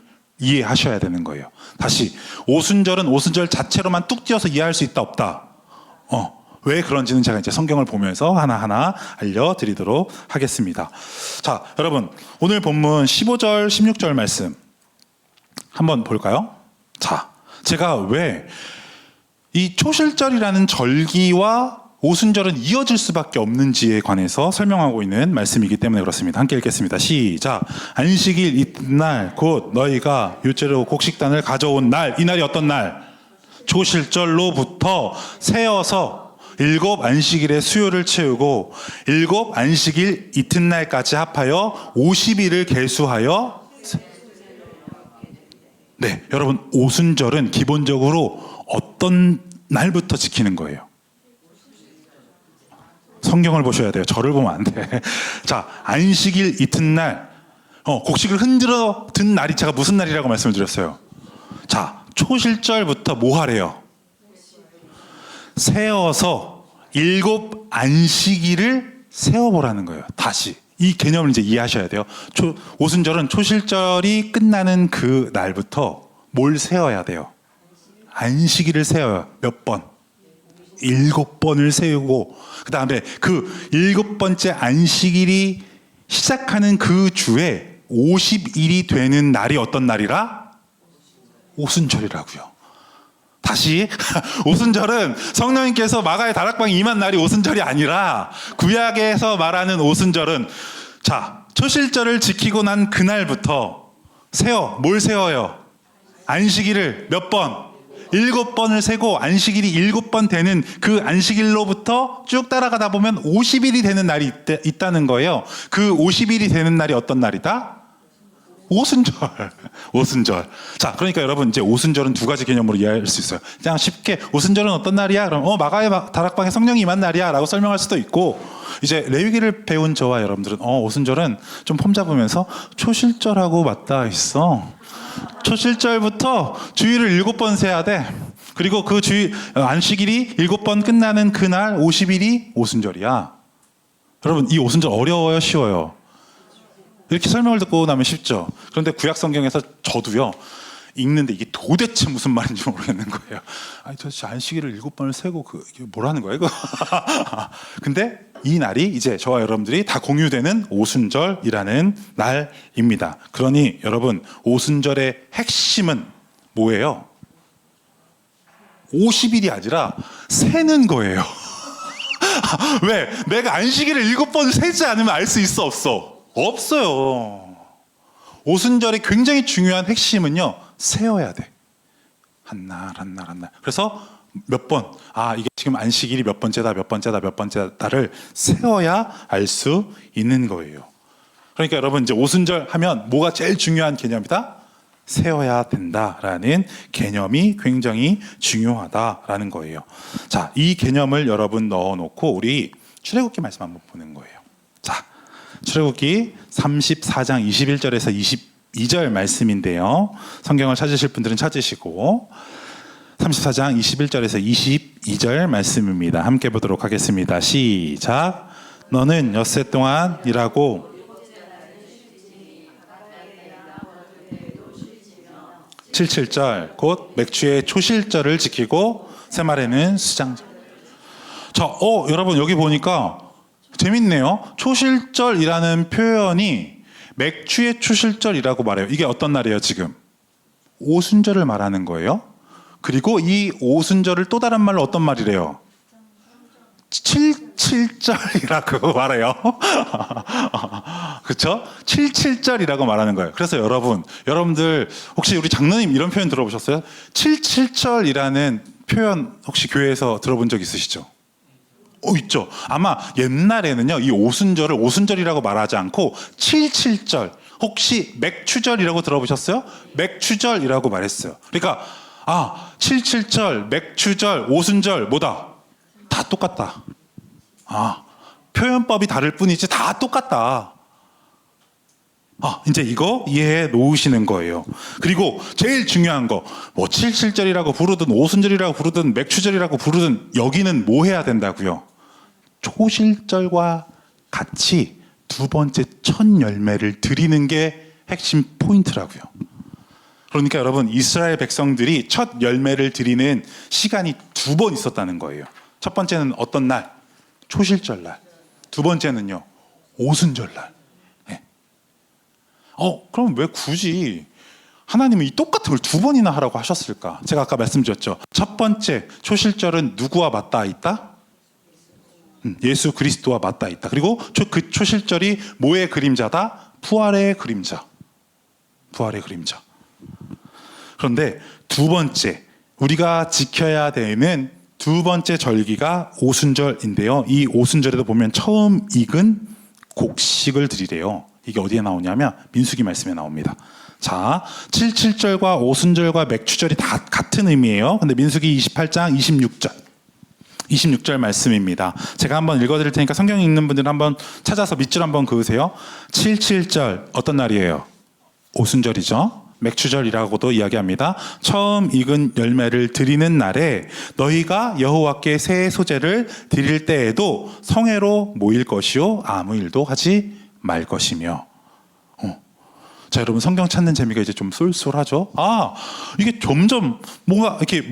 이해하셔야 되는 거예요. 다시, 오순절은 오순절 자체로만 뚝 띄어서 이해할 수 있다 없다? 왜 그런지는 제가 이제 성경을 보면서 하나하나 알려드리도록 하겠습니다. 자, 여러분, 오늘 본문 15절, 16절 말씀 한번 볼까요? 자, 제가 왜 이 초실절이라는 절기와 오순절은 이어질 수밖에 없는지에 관해서 설명하고 있는 말씀이기 때문에 그렇습니다. 함께 읽겠습니다. 시작. 안식일 이튿날 곧 너희가 유죄로 곡식단을 가져온 날, 이 날이 어떤 날? 초실절로부터 세어서 7 안식일의 수요를 채우고 7 안식일 이튿날까지 합하여 50일을 계수하여 네, 여러분 오순절은 기본적으로 어떤 날부터 지키는 거예요? 성경을 보셔야 돼요. 저를 보면 안 돼. 자, 안식일 이튿날 곡식을 흔들어 든 날이 제가 무슨 날이라고 말씀을 드렸어요? 자, 초실절부터 뭐 하래요? 세어서 7 안식일을 세어보라는 거예요. 다시 이 개념을 이제 이해하셔야 돼요. 오순절은 초실절이 끝나는 그 날부터 뭘 세어야 돼요? 안식일을 세워요. 몇 번? 7번을 세우고 그 다음에 그 7번째 안식일이 시작하는 그 주에 50일이 되는 날이 어떤 날이라? 오순절이라고요. 다시 오순절은 성령님께서 마가의 다락방에 임한 날이 오순절이 아니라 구약에서 말하는 오순절은 자, 초실절을 지키고 난 그날부터 뭘 세워요? 안식일을 몇 번? 7번을 세고 안식일이 7번 되는 그 안식일로부터 쭉 따라가다 보면 50일이 되는 날이 있다는 거예요. 그 50일이 되는 날이 어떤 날이다? 오순절. 자, 그러니까 여러분 이제 오순절은 두 가지 개념으로 이해할 수 있어요. 그냥 쉽게 오순절은 어떤 날이야? 그럼 마가의 다락방에 성령이 임한 날이야 라고 설명할 수도 있고, 이제 레위기를 배운 저와 여러분들은 오순절은 좀 폼 잡으면서 초실절하고 맞닿아 있어. 초실절부터 주일을 7번 세야 돼. 그리고 그 안식일이 7번 끝나는 그날 50일이 오순절이야. 여러분 이 오순절 어려워요? 쉬워요? 이렇게 설명을 듣고 나면 쉽죠. 그런데 구약 성경에서 저도요 읽는데 이게 도대체 무슨 말인지 모르겠는 거예요. 아니 도대체 안식일을 7번을 세고 이게 뭐라는 거야 이거? 근데 이 날이 이제 저와 여러분들이 다 공유되는 오순절이라는 날입니다. 그러니 여러분 오순절의 핵심은 뭐예요? 50일이 아니라 세는 거예요. 왜? 내가 안식일을 7번 세지 않으면 알 수 있어 없어? 없어요. 오순절의 굉장히 중요한 핵심은요 세어야 돼. 한 날. 그래서 몇 번, 이게 지금 안식일이 몇 번째다를 세워야 알 수 있는 거예요. 그러니까 여러분 이제 오순절 하면 뭐가 제일 중요한 개념이다? 세워야 된다라는 개념이 굉장히 중요하다라는 거예요. 자, 이 개념을 여러분 넣어놓고 우리 출애굽기 말씀 한번 보는 거예요. 자, 출애굽기 34장 21절에서 22절 말씀인데요. 성경을 찾으실 분들은 찾으시고 34장 21절에서 22절 말씀입니다. 함께 보도록 하겠습니다. 시작. 너는 엿새 동안 일하고 77절 곧 맥주의 초실절을 지키고 새말에는 수장절. 자, 여러분 여기 보니까 재밌네요. 초실절이라는 표현이 맥주의 초실절이라고 말해요. 이게 어떤 날이에요 지금? 오순절을 말하는 거예요. 그리고 이 오순절을 또 다른 말로 어떤 말이래요? 77절이라고 말해요. 그렇죠? 77절이라고 말하는 거예요. 그래서 여러분들 혹시 우리 장로님 이런 표현 들어보셨어요? 77절이라는 표현 혹시 교회에서 들어본 적 있으시죠? 있죠. 아마 옛날에는요 이 오순절을 오순절이라고 말하지 않고 77절 혹시 맥추절이라고 들어보셨어요? 맥추절이라고 말했어요. 그러니까 77절, 맥추절, 오순절 뭐다? 다 똑같다. 표현법이 다를 뿐이지 다 똑같다. 이제 이거 이해해 놓으시는 거예요. 그리고 제일 중요한 거, 뭐 77절이라고 부르든 오순절이라고 부르든 맥추절이라고 부르든 여기는 뭐 해야 된다고요? 초실절과 같이 두 번째 첫 열매를 드리는 게 핵심 포인트라고요. 그러니까 여러분 이스라엘 백성들이 첫 열매를 드리는 시간이 2번 있었다는 거예요. 첫 번째는 어떤 날? 초실절날. 두 번째는요, 오순절날. 네. 그럼 왜 굳이 하나님은 이 똑같은 걸 두 번이나 하라고 하셨을까? 제가 아까 말씀드렸죠. 첫 번째 초실절은 누구와 맞닿아 있다? 예수 그리스도와 맞닿아 있다. 그리고 그 초실절이 뭐의 그림자다? 부활의 그림자. 부활의 그림자. 그런데 두 번째, 우리가 지켜야 되는 두 번째 절기가 오순절인데요. 이 오순절에도 보면 처음 익은 곡식을 드리래요. 이게 어디에 나오냐면 민수기 말씀에 나옵니다. 자, 77절과 오순절과 맥추절이 다 같은 의미예요. 근데 민수기 28장 26절 말씀입니다. 제가 한번 읽어드릴 테니까 성경 읽는 분들은 한번 찾아서 밑줄 한번 그으세요. 77절 어떤 날이에요? 오순절이죠. 맥추절이라고도 이야기합니다. 처음 익은 열매를 드리는 날에 너희가 여호와께 새 소재를 드릴 때에도 성회로 모일 것이요 아무 일도 하지 말 것이며. 자, 여러분 성경 찾는 재미가 이제 좀 쏠쏠하죠. 이게 점점 뭔가 이렇게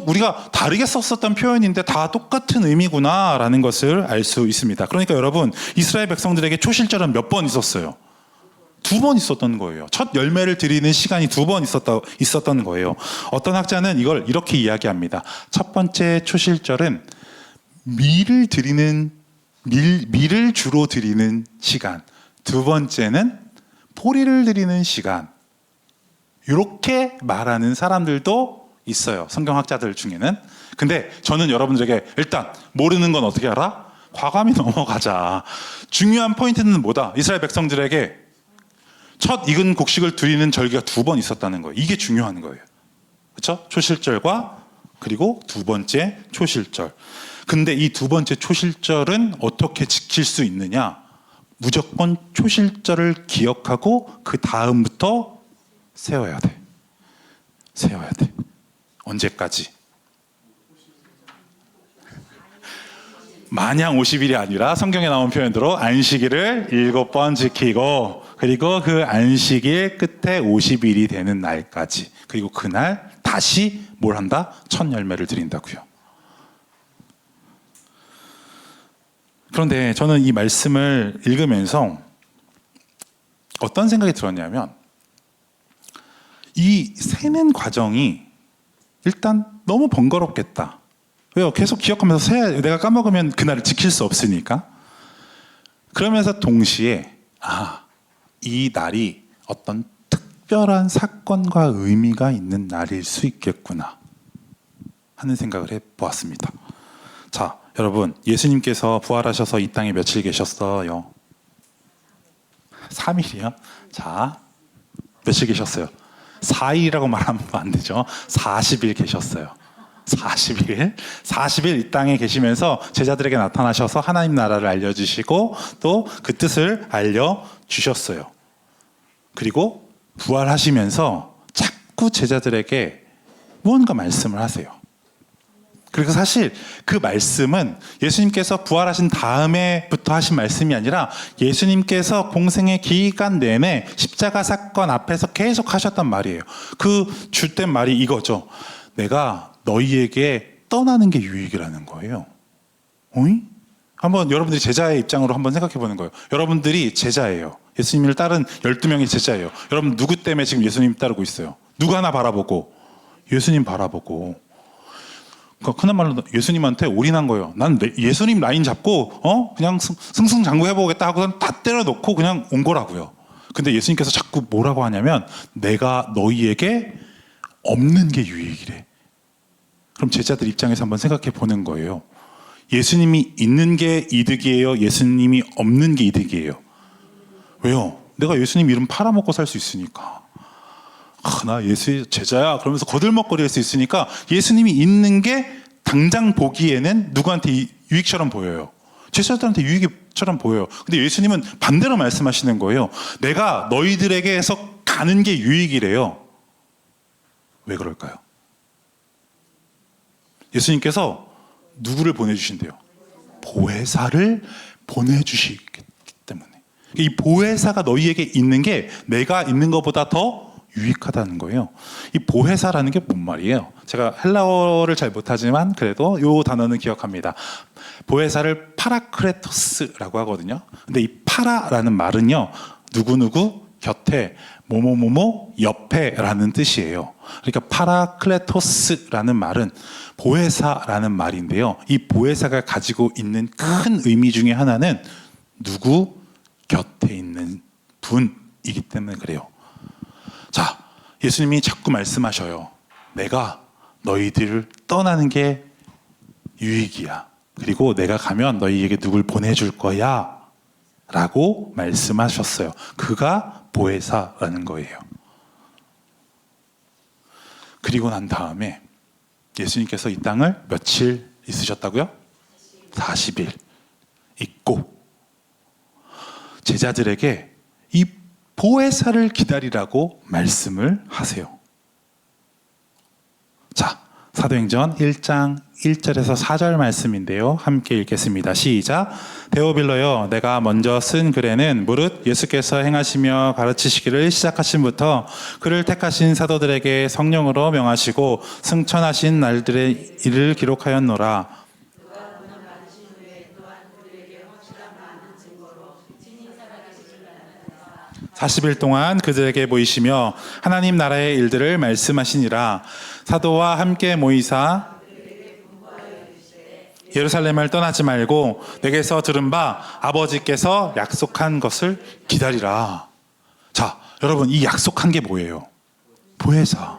우리가 다르게 썼었던 표현인데 다 똑같은 의미구나라는 것을 알 수 있습니다. 그러니까 여러분, 이스라엘 백성들에게 초실절은 몇 번 있었어요? 두 번 있었던 거예요. 첫 열매를 드리는 시간이 두 번 있었던 거예요. 어떤 학자는 이걸 이렇게 이야기합니다. 첫 번째 초실절은 밀을 주로 드리는 시간. 두 번째는 포리를 드리는 시간. 이렇게 말하는 사람들도 있어요. 성경학자들 중에는. 근데 저는 여러분들에게 일단 모르는 건 어떻게 알아? 과감히 넘어가자. 중요한 포인트는 뭐다? 이스라엘 백성들에게 첫 익은 곡식을 드리는 절기가 두 번 있었다는 거예요. 이게 중요한 거예요. 그렇죠? 초실절과 그리고 두 번째 초실절. 근데 이 두 번째 초실절은 어떻게 지킬 수 있느냐? 무조건 초실절을 기억하고 그 다음부터 세워야 돼. 세워야 돼. 언제까지? 마냥 50일이 아니라 성경에 나온 표현대로 안식일을 7번 지키고 그리고 그 안식일 끝에 50일이 되는 날까지, 그리고 그날 다시 뭘 한다? 첫 열매를 드린다고요. 그런데 저는 이 말씀을 읽으면서 어떤 생각이 들었냐면 이 세는 과정이 일단 너무 번거롭겠다. 왜요? 계속 기억하면서 세야, 내가 까먹으면 그날을 지킬 수 없으니까. 그러면서 동시에 이 날이 어떤 특별한 사건과 의미가 있는 날일 수 있겠구나 하는 생각을 해보았습니다. 자, 여러분, 예수님께서 부활하셔서 이 땅에 며칠 계셨어요? 3일이요? 자, 며칠 계셨어요? 4일이라고 말하면 안 되죠. 40일 계셨어요. 40일 이 땅에 계시면서 제자들에게 나타나셔서 하나님 나라를 알려주시고 또 그 뜻을 알려주셨어요. 그리고 부활하시면서 자꾸 제자들에게 무언가 말씀을 하세요. 그리고 사실 그 말씀은 예수님께서 부활하신 다음에부터 하신 말씀이 아니라 예수님께서 공생의 기간 내내 십자가 사건 앞에서 계속 하셨단 말이에요. 그 주된 말이 이거죠. 내가 너희에게 떠나는 게 유익이라는 거예요. 한번 여러분들이 제자의 입장으로 한번 생각해 보는 거예요. 여러분들이 제자예요. 예수님을 따른 12명의 제자예요. 여러분 누구 때문에 지금 예수님 따르고 있어요? 누구 하나 바라보고? 예수님 바라보고. 흔한 말로 예수님한테 올인한 거예요. 난 예수님 라인 잡고 그냥 승승장구 해보겠다 하고 다 때려놓고 그냥 온 거라고요. 근데 예수님께서 자꾸 뭐라고 하냐면 내가 너희에게 없는 게 유익이래. 그럼 제자들 입장에서 한번 생각해 보는 거예요. 예수님이 있는 게 이득이에요? 예수님이 없는 게 이득이에요? 왜요? 내가 예수님 이름 팔아먹고 살 수 있으니까. 나 예수의 제자야 그러면서 거들먹거릴 수 있으니까 예수님이 있는 게 당장 보기에는 누구한테 유익처럼 보여요. 제자들한테 유익처럼 보여요. 근데 예수님은 반대로 말씀하시는 거예요. 내가 너희들에게서 가는 게 유익이래요. 왜 그럴까요? 예수님께서 누구를 보내주신대요? 보혜사를 보내주시기 때문에. 이 보혜사가 너희에게 있는 게 내가 있는 것보다 더 유익하다는 거예요. 이 보혜사라는 게 뭔 말이에요? 제가 헬라어를 잘 못하지만 그래도 이 단어는 기억합니다. 보혜사를 파라크레토스라고 하거든요. 근데 이 파라라는 말은요, 누구누구 곁에, 뭐뭐뭐뭐 옆에라는 뜻이에요. 그러니까 파라클레토스라는 말은 보혜사라는 말인데요. 이 보혜사가 가지고 있는 큰 의미 중에 하나는 누구 곁에 있는 분이기 때문에 그래요. 자, 예수님이 자꾸 말씀하셔요. 내가 너희들을 떠나는 게 유익이야. 그리고 내가 가면 너희에게 누굴 보내줄 거야 라고 말씀하셨어요. 그가 보혜사라는 거예요. 그리고 난 다음에 예수님께서 이 땅을 며칠 있으셨다고요? 40일 있고 제자들에게 이 보혜사를 기다리라고 말씀을 하세요. 자, 사도행전 1장 1절에서 4절 말씀인데요. 함께 읽겠습니다. 시작. 데오빌로여, 내가 먼저 쓴 글에는 무릇 예수께서 행하시며 가르치시기를 시작하신부터 그를 택하신 사도들에게 성령으로 명하시고 승천하신 날들의 일을 기록하였노라. 40일 동안 그들에게 보이시며 하나님 나라의 일들을 말씀하시니라. 사도와 함께 모이사 예루살렘을 떠나지 말고 내게서 들은 바 아버지께서 약속한 것을 기다리라. 자, 여러분, 이 약속한 게 뭐예요? 보혜사.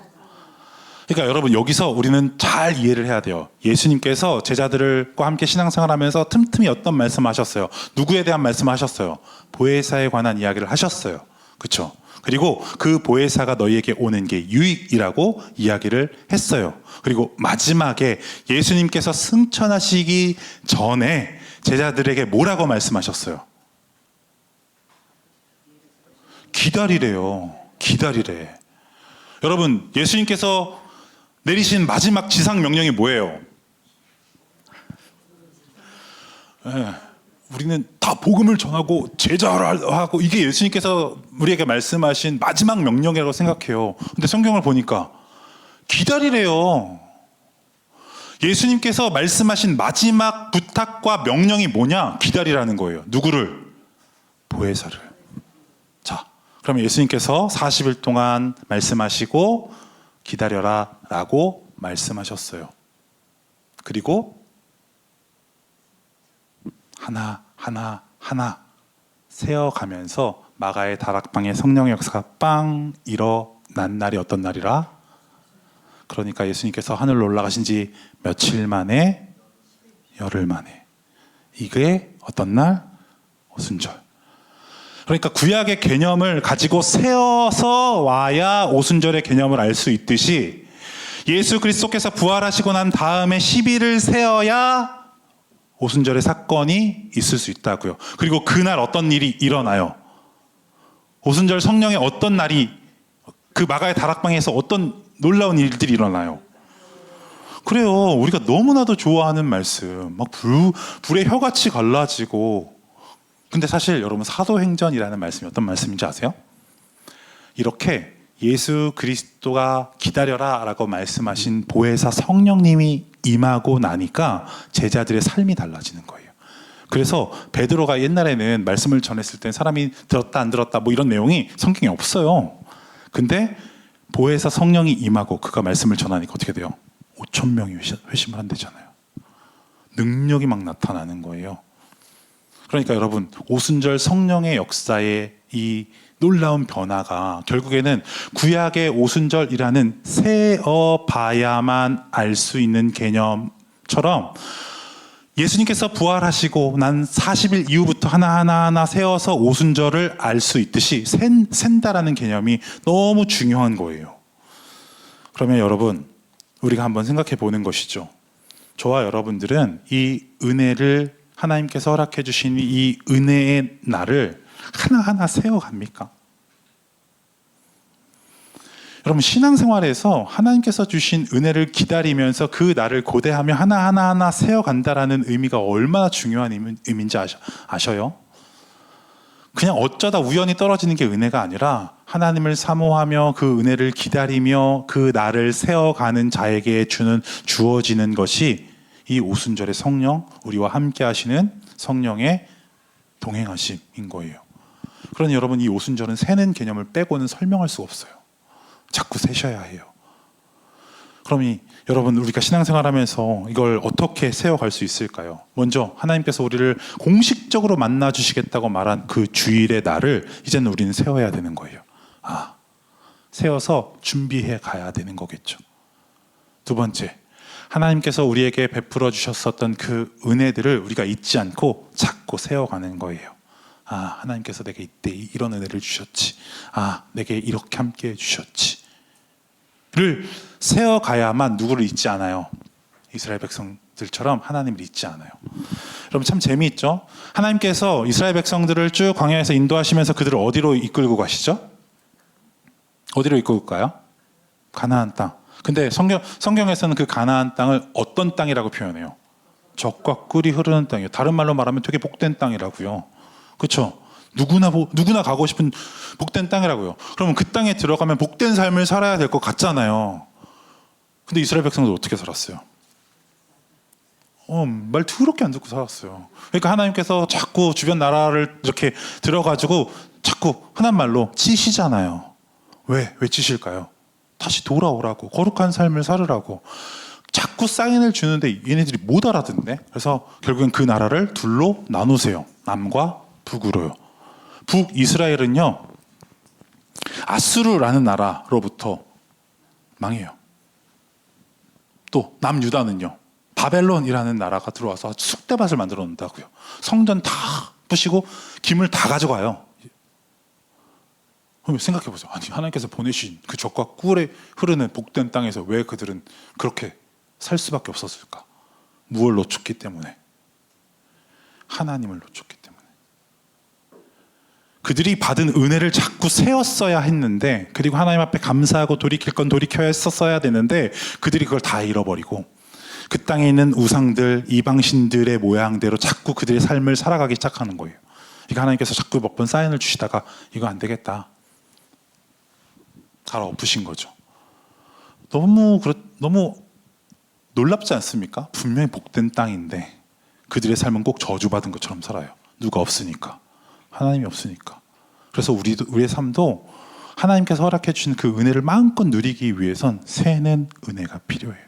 그러니까 여러분, 여기서 우리는 잘 이해를 해야 돼요. 예수님께서 제자들과 함께 신앙생활하면서 틈틈이 어떤 말씀하셨어요? 누구에 대한 말씀하셨어요? 보혜사에 관한 이야기를 하셨어요. 그렇죠? 그리고 그 보혜사가 너희에게 오는 게 유익이라고 이야기를 했어요. 그리고 마지막에 예수님께서 승천하시기 전에 제자들에게 뭐라고 말씀하셨어요? 기다리래요. 기다리래. 여러분, 예수님께서 내리신 마지막 지상 명령이 뭐예요? 우리는 다 복음을 전하고 제자를 하고, 이게 예수님께서 우리에게 말씀하신 마지막 명령이라고 생각해요. 근데 성경을 보니까 기다리래요. 예수님께서 말씀하신 마지막 부탁과 명령이 뭐냐? 기다리라는 거예요. 누구를? 보혜사를. 자, 그러면 예수님께서 40일 동안 말씀하시고 기다려라 라고 말씀하셨어요. 그리고 하나 세어가면서 마가의 다락방에 성령의 역사가 빵 일어난 날이 어떤 날이라? 그러니까 예수님께서 하늘로 올라가신 지 며칠 만에? 열흘 만에. 이게 어떤 날? 오순절. 그러니까 구약의 개념을 가지고 세어서 와야 오순절의 개념을 알 수 있듯이 예수 그리스도께서 부활하시고 난 다음에 10일을 세어야 오순절의 사건이 있을 수 있다고요. 그리고 그날 어떤 일이 일어나요? 오순절 성령의 어떤 날이, 그 마가의 다락방에서 어떤 놀라운 일들이 일어나요? 그래요. 우리가 너무나도 좋아하는 말씀, 막 불의 혀같이 갈라지고. 근데 사실 여러분, 사도행전이라는 말씀이 어떤 말씀인지 아세요? 이렇게 예수 그리스도가 기다려라 라고 말씀하신 보혜사 성령님이 임하고 나니까 제자들의 삶이 달라지는 거예요. 그래서 베드로가 옛날에는 말씀을 전했을 때 사람이 들었다 안 들었다 뭐 이런 내용이 성경에 없어요. 근데 보혜사 성령이 임하고 그가 말씀을 전하니까 어떻게 돼요? 5,000명이 회심을 한대잖아요. 능력이 막 나타나는 거예요. 그러니까 여러분, 오순절 성령의 역사의 이 놀라운 변화가 결국에는 구약의 오순절이라는 세어봐야만 알 수 있는 개념처럼 예수님께서 부활하시고 난 40일 이후부터 하나하나 세어서 오순절을 알 수 있듯이 센다라는 개념이 너무 중요한 거예요. 그러면 여러분, 우리가 한번 생각해 보는 것이죠. 저와 여러분들은 이 은혜를, 하나님께서 허락해 주신 이 은혜의 날을 하나하나 세워갑니까? 여러분, 신앙생활에서 하나님께서 주신 은혜를 기다리면서 그 날을 고대하며 하나하나 세워간다라는 의미가 얼마나 중요한 의미인지 아셔요? 그냥 어쩌다 우연히 떨어지는 게 은혜가 아니라 하나님을 사모하며 그 은혜를 기다리며 그 날을 세어가는 자에게 주어지는 것이 이 오순절의 성령, 우리와 함께 하시는 성령의 동행하심인 거예요. 그러니 여러분, 이 오순절은 세는 개념을 빼고는 설명할 수가 없어요. 자꾸 세셔야 해요. 그럼 여러분, 우리가 신앙생활하면서 이걸 어떻게 세워갈 수 있을까요? 먼저 하나님께서 우리를 공식적으로 만나 주시겠다고 말한 그 주일의 날을 이제는 우리는 세워야 되는 거예요. 세워서 준비해 가야 되는 거겠죠. 두 번째, 하나님께서 우리에게 베풀어 주셨었던 그 은혜들을 우리가 잊지 않고 자꾸 세워가는 거예요. 하나님께서 내게 이때 이런 은혜를 주셨지. 내게 이렇게 함께 해주셨지. 를 세워가야만 누구를 잊지 않아요. 이스라엘 백성들처럼 하나님을 잊지 않아요. 여러분, 참 재미있죠? 하나님께서 이스라엘 백성들을 쭉 광야에서 인도하시면서 그들을 어디로 이끌고 가시죠? 어디로 이끌까요? 가나안 땅. 근데 성경에서는 그 가나안 땅을 어떤 땅이라고 표현해요? 젖과 꿀이 흐르는 땅이에요. 다른 말로 말하면 되게 복된 땅이라고요. 그렇죠? 누구나 가고 싶은 복된 땅이라고요. 그러면 그 땅에 들어가면 복된 삶을 살아야 될 것 같잖아요. 근데 이스라엘 백성들 어떻게 살았어요? 말 더럽게 안 듣고 살았어요. 그러니까 하나님께서 자꾸 주변 나라를 이렇게 들어가지고 자꾸 흔한 말로 치시잖아요. 왜 치실까요? 다시 돌아오라고, 거룩한 삶을 살으라고 자꾸 사인을 주는데 얘네들이 못 알아듣네. 그래서 결국엔 그 나라를 둘로 나누세요. 남과 북으로요. 북이스라엘은요, 아수르라는 나라로부터 망해요. 또 남유다는요, 바벨론이라는 나라가 들어와서 쑥대밭을 만들어 놓는다고요. 성전 다 부시고 김을 다 가져가요. 그럼 생각해 보세요. 하나님께서 보내신 그 젖과 꿀에 흐르는 복된 땅에서 왜 그들은 그렇게 살 수밖에 없었을까? 무엇을 놓쳤기 때문에? 하나님을 놓쳤기 때문에. 그들이 받은 은혜를 자꾸 세웠어야 했는데, 그리고 하나님 앞에 감사하고 돌이킬 건 돌이켜야 했었어야 되는데, 그들이 그걸 다 잃어버리고 그 땅에 있는 우상들, 이방신들의 모양대로 자꾸 그들의 삶을 살아가기 시작하는 거예요. 그러니까 하나님께서 자꾸 몇 번 사인을 주시다가 이거 안 되겠다, 갈아엎으신 거죠. 너무 놀랍지 않습니까? 분명히 복된 땅인데 그들의 삶은 꼭 저주받은 것처럼 살아요. 누가 없으니까, 하나님이 없으니까. 그래서 우리의 삶도 하나님께서 허락해 주신 그 은혜를 마음껏 누리기 위해선 세는 은혜가 필요해요.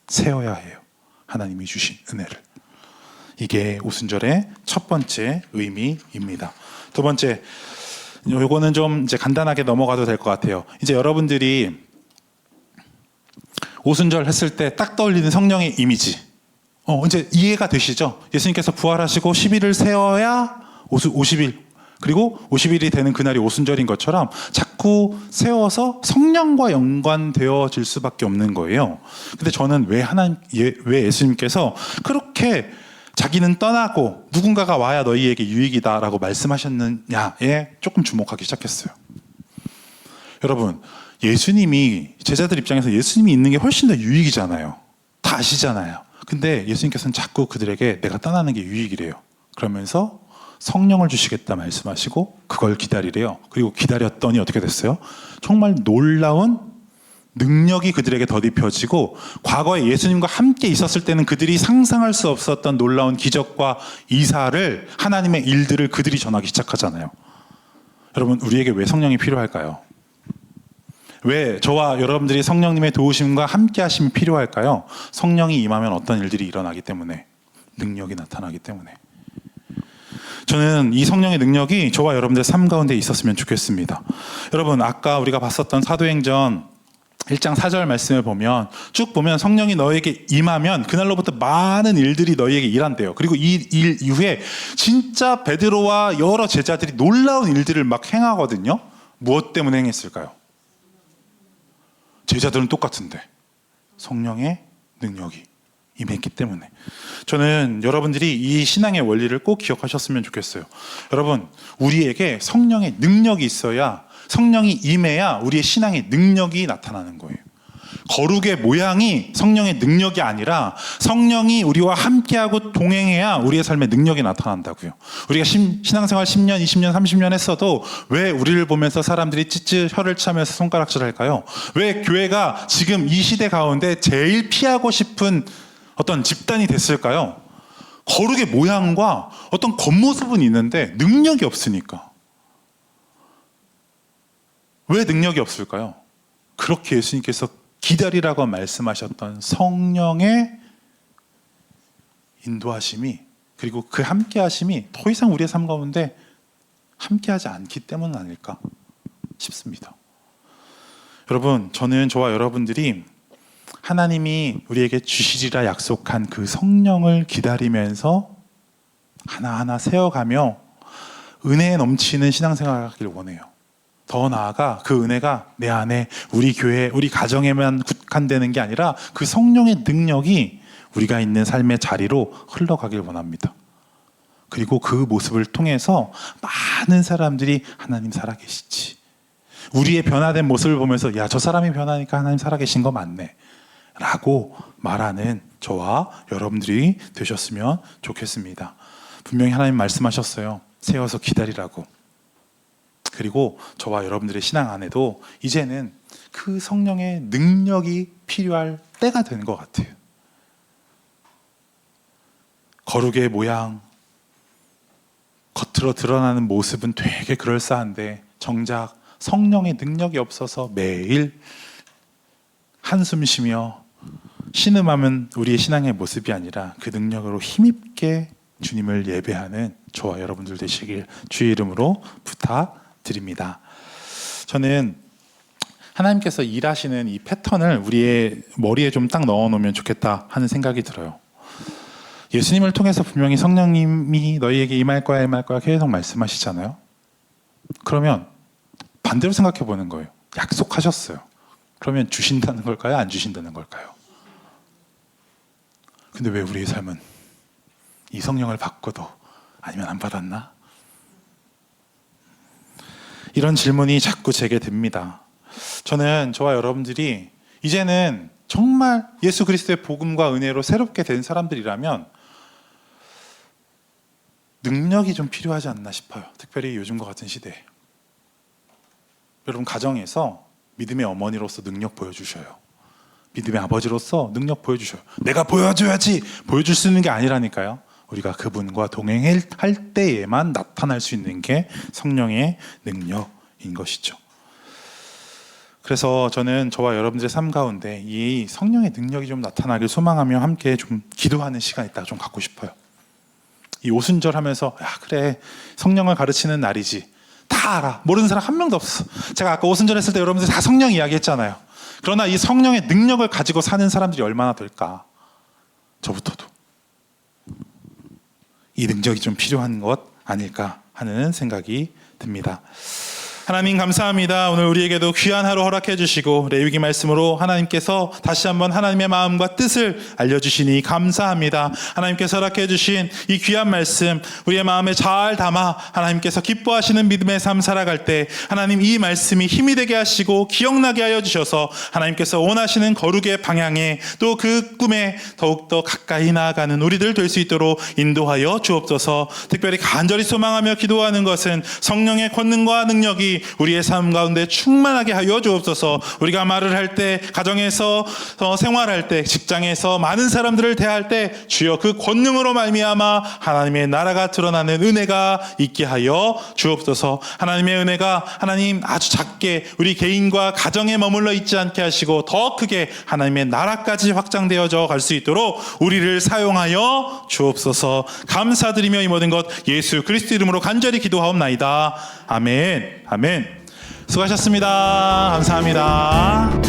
세워야 해요. 하나님이 주신 은혜를. 이게 오순절의 첫 번째 의미입니다. 두 번째, 요거는 좀 이제 간단하게 넘어가도 될 것 같아요. 이제 여러분들이 오순절 했을 때 딱 떠올리는 성령의 이미지, 이제 이해가 되시죠? 예수님께서 부활하시고 10일을 세워야 50일, 그리고 50일이 되는 그날이 오순절인 것처럼 자꾸 세워서 성령과 연관되어질 수밖에 없는 거예요. 근데 저는 왜 예수님께서 그렇게 자기는 떠나고 누군가가 와야 너희에게 유익이다라고 말씀하셨느냐에 조금 주목하기 시작했어요. 여러분, 예수님이, 제자들 입장에서 예수님이 있는 게 훨씬 더 유익이잖아요. 다 아시잖아요. 근데 예수님께서는 자꾸 그들에게 내가 떠나는 게 유익이래요. 그러면서 성령을 주시겠다 말씀하시고 그걸 기다리래요. 그리고 기다렸더니 어떻게 됐어요? 정말 놀라운 능력이 그들에게 덧입혀지고, 과거에 예수님과 함께 있었을 때는 그들이 상상할 수 없었던 놀라운 기적과 이사를, 하나님의 일들을 그들이 전하기 시작하잖아요. 여러분, 우리에게 왜 성령이 필요할까요? 왜 저와 여러분들이 성령님의 도우심과 함께 하심이 필요할까요? 성령이 임하면 어떤 일들이 일어나기 때문에, 능력이 나타나기 때문에. 저는 이 성령의 능력이 저와 여러분들의 삶 가운데 있었으면 좋겠습니다. 여러분, 아까 우리가 봤었던 사도행전 1장 4절 말씀을 보면, 쭉 보면 성령이 너에게 임하면 그날로부터 많은 일들이 너희에게 일한대요. 그리고 이 일 이후에 진짜 베드로와 여러 제자들이 놀라운 일들을 막 행하거든요. 무엇 때문에 행했을까요? 제자들은 똑같은데 성령의 능력이 임했기 때문에. 저는 여러분들이 이 신앙의 원리를 꼭 기억하셨으면 좋겠어요. 여러분, 우리에게 성령의 능력이 있어야, 성령이 임해야 우리의 신앙의 능력이 나타나는 거예요. 거룩의 모양이 성령의 능력이 아니라 성령이 우리와 함께하고 동행해야 우리의 삶의 능력이 나타난다고요. 우리가 신앙생활 10년, 20년, 30년 했어도 왜 우리를 보면서 사람들이 찌찌 혀를 차면서 손가락질 할까요? 왜 교회가 지금 이 시대 가운데 제일 피하고 싶은 어떤 집단이 됐을까요? 거룩의 모양과 어떤 겉모습은 있는데 능력이 없으니까. 왜 능력이 없을까요? 그렇게 예수님께서 기다리라고 말씀하셨던 성령의 인도하심이, 그리고 그 함께하심이 더 이상 우리의 삶 가운데 함께하지 않기 때문 아닐까 싶습니다. 여러분, 저와 여러분들이 하나님이 우리에게 주시리라 약속한 그 성령을 기다리면서 하나하나 세워가며 은혜에 넘치는 신앙생활을 하길 원해요. 더 나아가 그 은혜가 내 안에, 우리 교회, 우리 가정에만 국한되는 게 아니라 그 성령의 능력이 우리가 있는 삶의 자리로 흘러가길 원합니다. 그리고 그 모습을 통해서 많은 사람들이 하나님 살아계시지, 우리의 변화된 모습을 보면서 야, 저 사람이 변하니까 하나님 살아계신 거 맞네 라고 말하는 저와 여러분들이 되셨으면 좋겠습니다. 분명히 하나님 말씀하셨어요. 세워서 기다리라고. 그리고 저와 여러분들의 신앙 안에도 이제는 그 성령의 능력이 필요할 때가 된 것 같아요. 거룩의 모양, 겉으로 드러나는 모습은 되게 그럴싸한데 정작 성령의 능력이 없어서 매일 한숨 쉬며 신음하면 우리의 신앙의 모습이 아니라 그 능력으로 힘있게 주님을 예배하는 저와 여러분들 되시길 주의 이름으로 부탁드립니다. 저는 하나님께서 일하시는 이 패턴을 우리의 머리에 좀 딱 넣어놓으면 좋겠다 하는 생각이 들어요. 예수님을 통해서 분명히 성령님이 너희에게 임할 거야 계속 말씀하시잖아요. 그러면 반대로 생각해 보는 거예요. 약속하셨어요. 그러면 주신다는 걸까요? 안 주신다는 걸까요? 근데 왜 우리의 삶은 이 성령을 받고도 아니면 안 받았나? 이런 질문이 자꾸 제게 듭니다. 저는 저와 여러분들이 이제는 정말 예수 그리스도의 복음과 은혜로 새롭게 된 사람들이라면 능력이 좀 필요하지 않나 싶어요. 특별히 요즘과 같은 시대에. 여러분, 가정에서 믿음의 어머니로서 능력 보여주셔요. 믿음의 아버지로서 능력 보여주셔요. 내가 보여줘야지, 보여줄 수 있는 게 아니라니까요. 우리가 그분과 동행할 때에만 나타날 수 있는 게 성령의 능력인 것이죠. 그래서 저는 저와 여러분들의 삶 가운데 이 성령의 능력이 좀 나타나길 소망하며 함께 좀 기도하는 시간 있다가 좀 갖고 싶어요. 이 오순절 하면서 야, 그래, 성령을 가르치는 날이지, 다 알아, 모르는 사람 한 명도 없어. 제가 아까 오순절 했을 때 여러분들 다 성령 이야기했잖아요. 그러나 이 성령의 능력을 가지고 사는 사람들이 얼마나 될까? 저부터도 이 능력이 좀 필요한 것 아닐까 하는 생각이 듭니다. 하나님 감사합니다. 오늘 우리에게도 귀한 하루 허락해 주시고 레위기 말씀으로 하나님께서 다시 한번 하나님의 마음과 뜻을 알려주시니 감사합니다. 하나님께서 허락해 주신 이 귀한 말씀 우리의 마음에 잘 담아 하나님께서 기뻐하시는 믿음의 삶 살아갈 때 하나님 이 말씀이 힘이 되게 하시고 기억나게 하여 주셔서 하나님께서 원하시는 거룩의 방향에 또 그 꿈에 더욱더 가까이 나아가는 우리들 될 수 있도록 인도하여 주옵소서. 특별히 간절히 소망하며 기도하는 것은 성령의 권능과 능력이 우리의 삶 가운데 충만하게 하여 주옵소서. 우리가 말을 할 때, 가정에서 생활할 때, 직장에서 많은 사람들을 대할 때 주여 그 권능으로 말미암아 하나님의 나라가 드러나는 은혜가 있게 하여 주옵소서. 하나님의 은혜가 하나님 아주 작게 우리 개인과 가정에 머물러 있지 않게 하시고 더 크게 하나님의 나라까지 확장되어져 갈 수 있도록 우리를 사용하여 주옵소서. 감사드리며 이 모든 것 예수 그리스도 이름으로 간절히 기도하옵나이다. 아멘. 아멘. 수고하셨습니다. 감사합니다.